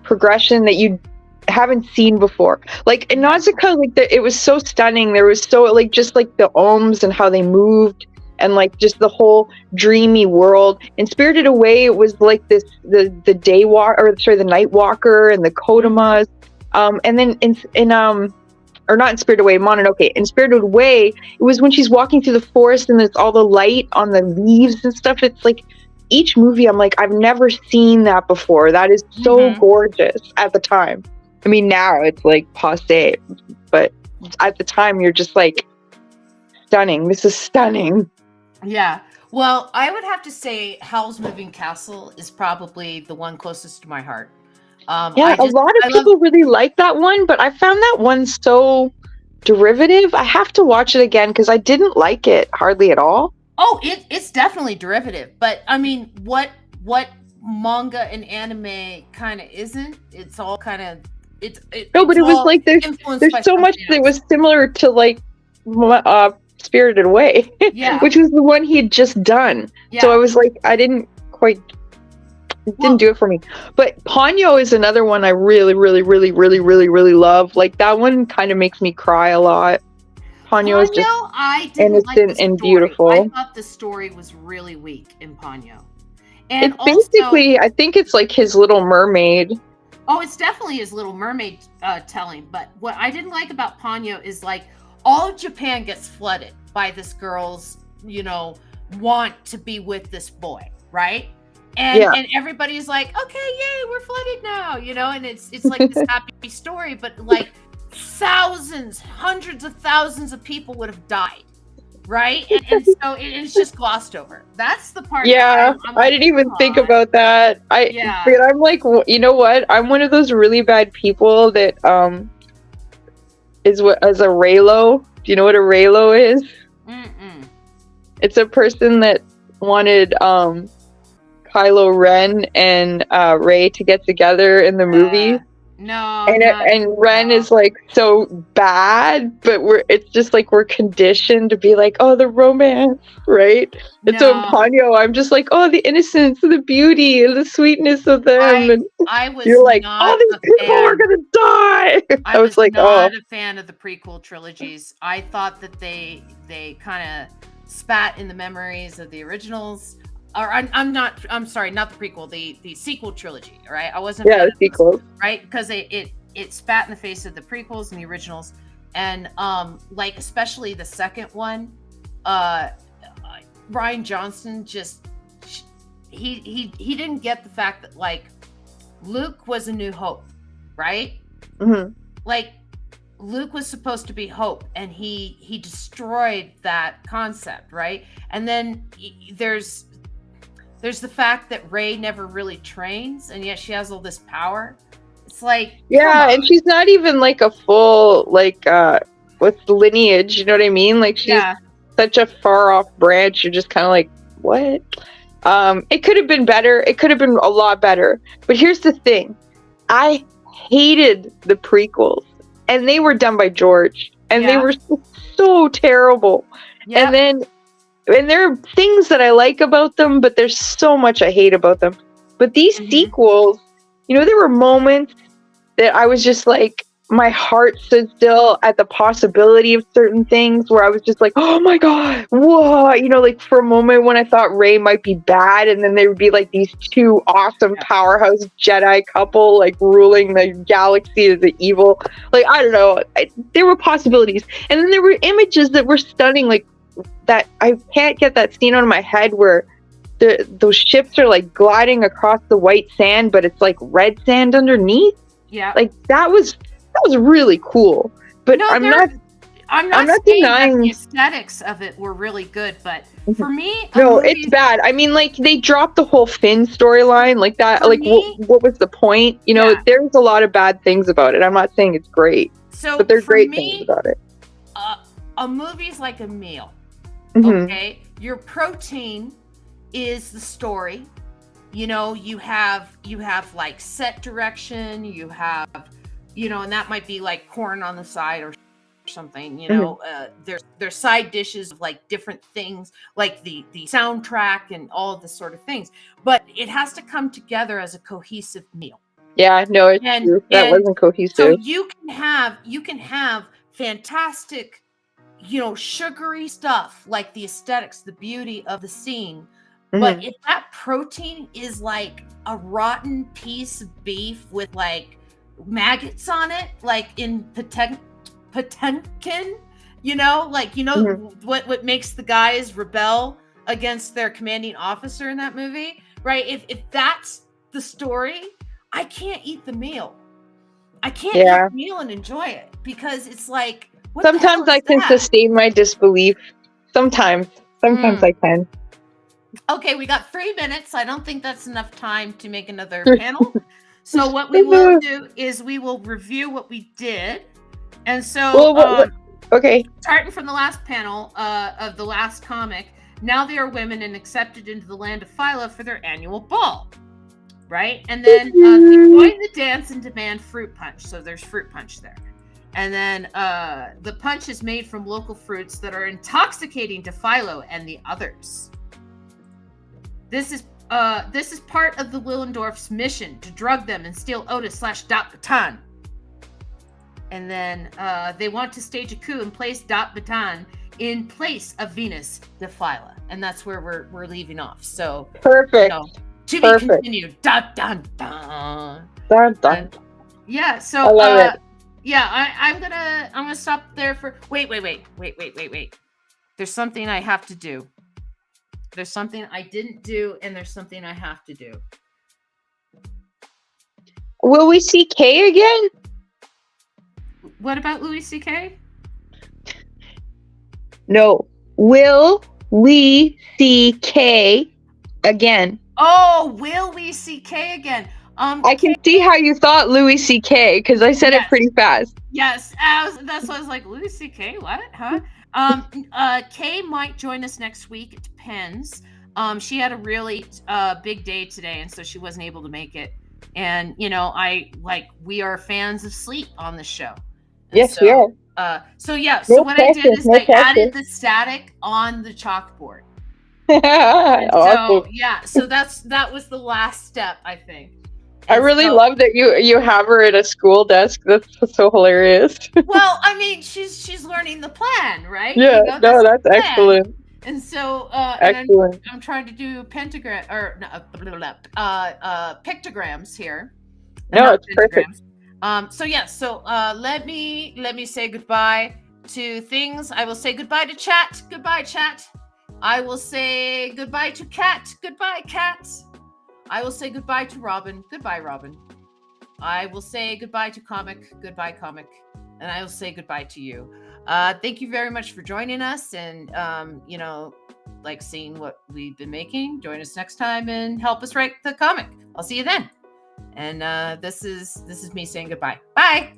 progression that you haven't seen before. Like in Nausicaa, like it was so stunning. There was so like just like the ohms and how they moved, and like just the whole dreamy world. In Spirited Away, it was like this the night walker and the Kodamas. And then or not in Spirited Away, Mononoke. In Spirited Away, it was when she's walking through the forest and there's all the light on the leaves and stuff. It's like each movie, I'm like, I've never seen that before. That is so gorgeous at the time. I mean, now it's like passé, but at the time, you're just like, stunning. This is stunning. Yeah. Well, I would have to say Howl's Moving Castle is probably the one closest to my heart. A lot of people really like that one, but I found that one so derivative. I have to watch it again because I didn't like it hardly at all. Oh, it's definitely derivative, but I mean, what manga and anime kind of isn't? It's all kind of but it was like there's so much that was similar to like Spirited Away, which was the one he had just done. So I was like, I didn't quite. It didn't do it for me. But Ponyo is another one I really, really, really, really, really, really love. Like, that one kind of makes me cry a lot. Ponyo is just innocent and beautiful. I thought the story was really weak in Ponyo. And it's basically, I think it's like his Little Mermaid. Oh, it's definitely his Little Mermaid telling. But what I didn't like about Ponyo is like all of Japan gets flooded by this girl's, want to be with this boy, right? And everybody's like, okay, yay, we're flooded now, and it's like this happy story, but like thousands, hundreds of thousands of people would have died, right? And so it's just glossed over. That's the part. Yeah, I didn't even think about that. But I'm like, you know what? I'm one of those really bad people that is what as a Raylo. Do you know what a Raylo is? It's a person that wanted Kylo Ren and Rey to get together in the movie. And Ren is like so bad, but it's just like we're conditioned to be like, oh, the romance, right? And so in Ponyo, I'm just like, oh, the innocence, the beauty, and the sweetness of them. You're like, all these people are gonna die. I was like, not a fan of the prequel trilogies. I thought that they kind of spat in the memories of the originals. Or I'm sorry, not the prequel, the sequel trilogy, right? I wasn't the sequel, right? Because it spat in the face of the prequels and the originals, and like especially the second one, Rian Johnson just he didn't get the fact that like Luke was a new hope, right? Like Luke was supposed to be hope, and he destroyed that concept, right? And then there's the fact that Rey never really trains, and yet she has all this power. It's like, and she's not even like a full what's the lineage? You know what I mean? Like she's such a far off branch. You're just kind of like, what? It could have been better. It could have been a lot better. But here's the thing: I hated the prequels, and they were done by George, and they were so terrible. And there are things that I like about them, but there's so much I hate about them. But these sequels, there were moments that I was just like, my heart stood still at the possibility of certain things where I was just like, oh my god, whoa, like for a moment when I thought Rey might be bad, and then there would be like these two awesome powerhouse Jedi couple like ruling the galaxy as the evil. Like, I don't know, there were possibilities, and then there were images that were stunning, like that. I can't get that scene out of my head where those ships are like gliding across the white sand, but it's like red sand underneath. Yeah, like that was really cool. But no, I'm not saying denying that the aesthetics of it were really good, but for me, no, it's bad. I mean, like, they dropped the whole Finn storyline like that. For Like, me, what was the point? There's a lot of bad things about it. I'm not saying it's great, but there's great things about it. A movie's like a meal. Mhm. Okay, your protein is the story. You have like set direction. You have, and that might be like corn on the side or something. There's side dishes of like different things, like the soundtrack and all of this sort of things. But it has to come together as a cohesive meal. Yeah, no, it's true. That wasn't cohesive. So you can have fantastic, sugary stuff like the aesthetics, the beauty of the scene. But if that protein is like a rotten piece of beef with like maggots on it, like in Potemkin, what makes the guys rebel against their commanding officer in that movie, right? If that's the story, I can't eat the meal. I can't eat the meal and enjoy it because it's like, sometimes I can sustain my disbelief. Sometimes I can. Okay, we got 3 minutes. I don't think that's enough time to make another panel. So what we will do is we will review what we did. And so, okay. Starting from the last panel of the last comic, now they are women and accepted into the land of Philo for their annual ball. Right? And then they join the dance and demand fruit punch. So there's fruit punch there. And then the punch is made from local fruits that are intoxicating to Philo and the others. This is part of the Willendorf's mission to drug them and steal Otis / Dot Baton. And then they want to stage a coup and place Dot Baton in place of Venus de Philo. And that's where we're leaving off. So perfect. To be continued. Dun dun dun. Dun dun. Yeah. So I love it. Yeah, I'm gonna stop there for. Wait. There's something I have to do. There's something I didn't do, and there's something I have to do. Will we see Kay again? What about Louis C.K.? No. Will we see Kay again? Oh, will we see Kay again? I can see how you thought Louis C.K. because I said it pretty fast. Yes, that's why I was like, Louis C.K. What? Huh? Kay might join us next week. It depends. She had a really big day today, and so she wasn't able to make it. And we are fans of sleep on the show. And yes, we are. So what I did is I added the static on the chalkboard. Awesome. So that was the last step, I think. I really love that you have her at a school desk. That's so hilarious. Well, I mean, she's learning the plan, right? Yeah, that's excellent. And so, excellent. And I'm trying to do pictograms here. No, it's perfect. So let me say goodbye to things. I will say goodbye to chat. Goodbye, chat. I will say goodbye to Kat. Goodbye, Kat. I will say goodbye to Robin. Goodbye, Robin. I will say goodbye to Comic. Goodbye, Comic. And I will say goodbye to you. Thank you very much for joining us and, like seeing what we've been making. Join us next time and help us write the comic. I'll see you then. And this is me saying goodbye. Bye.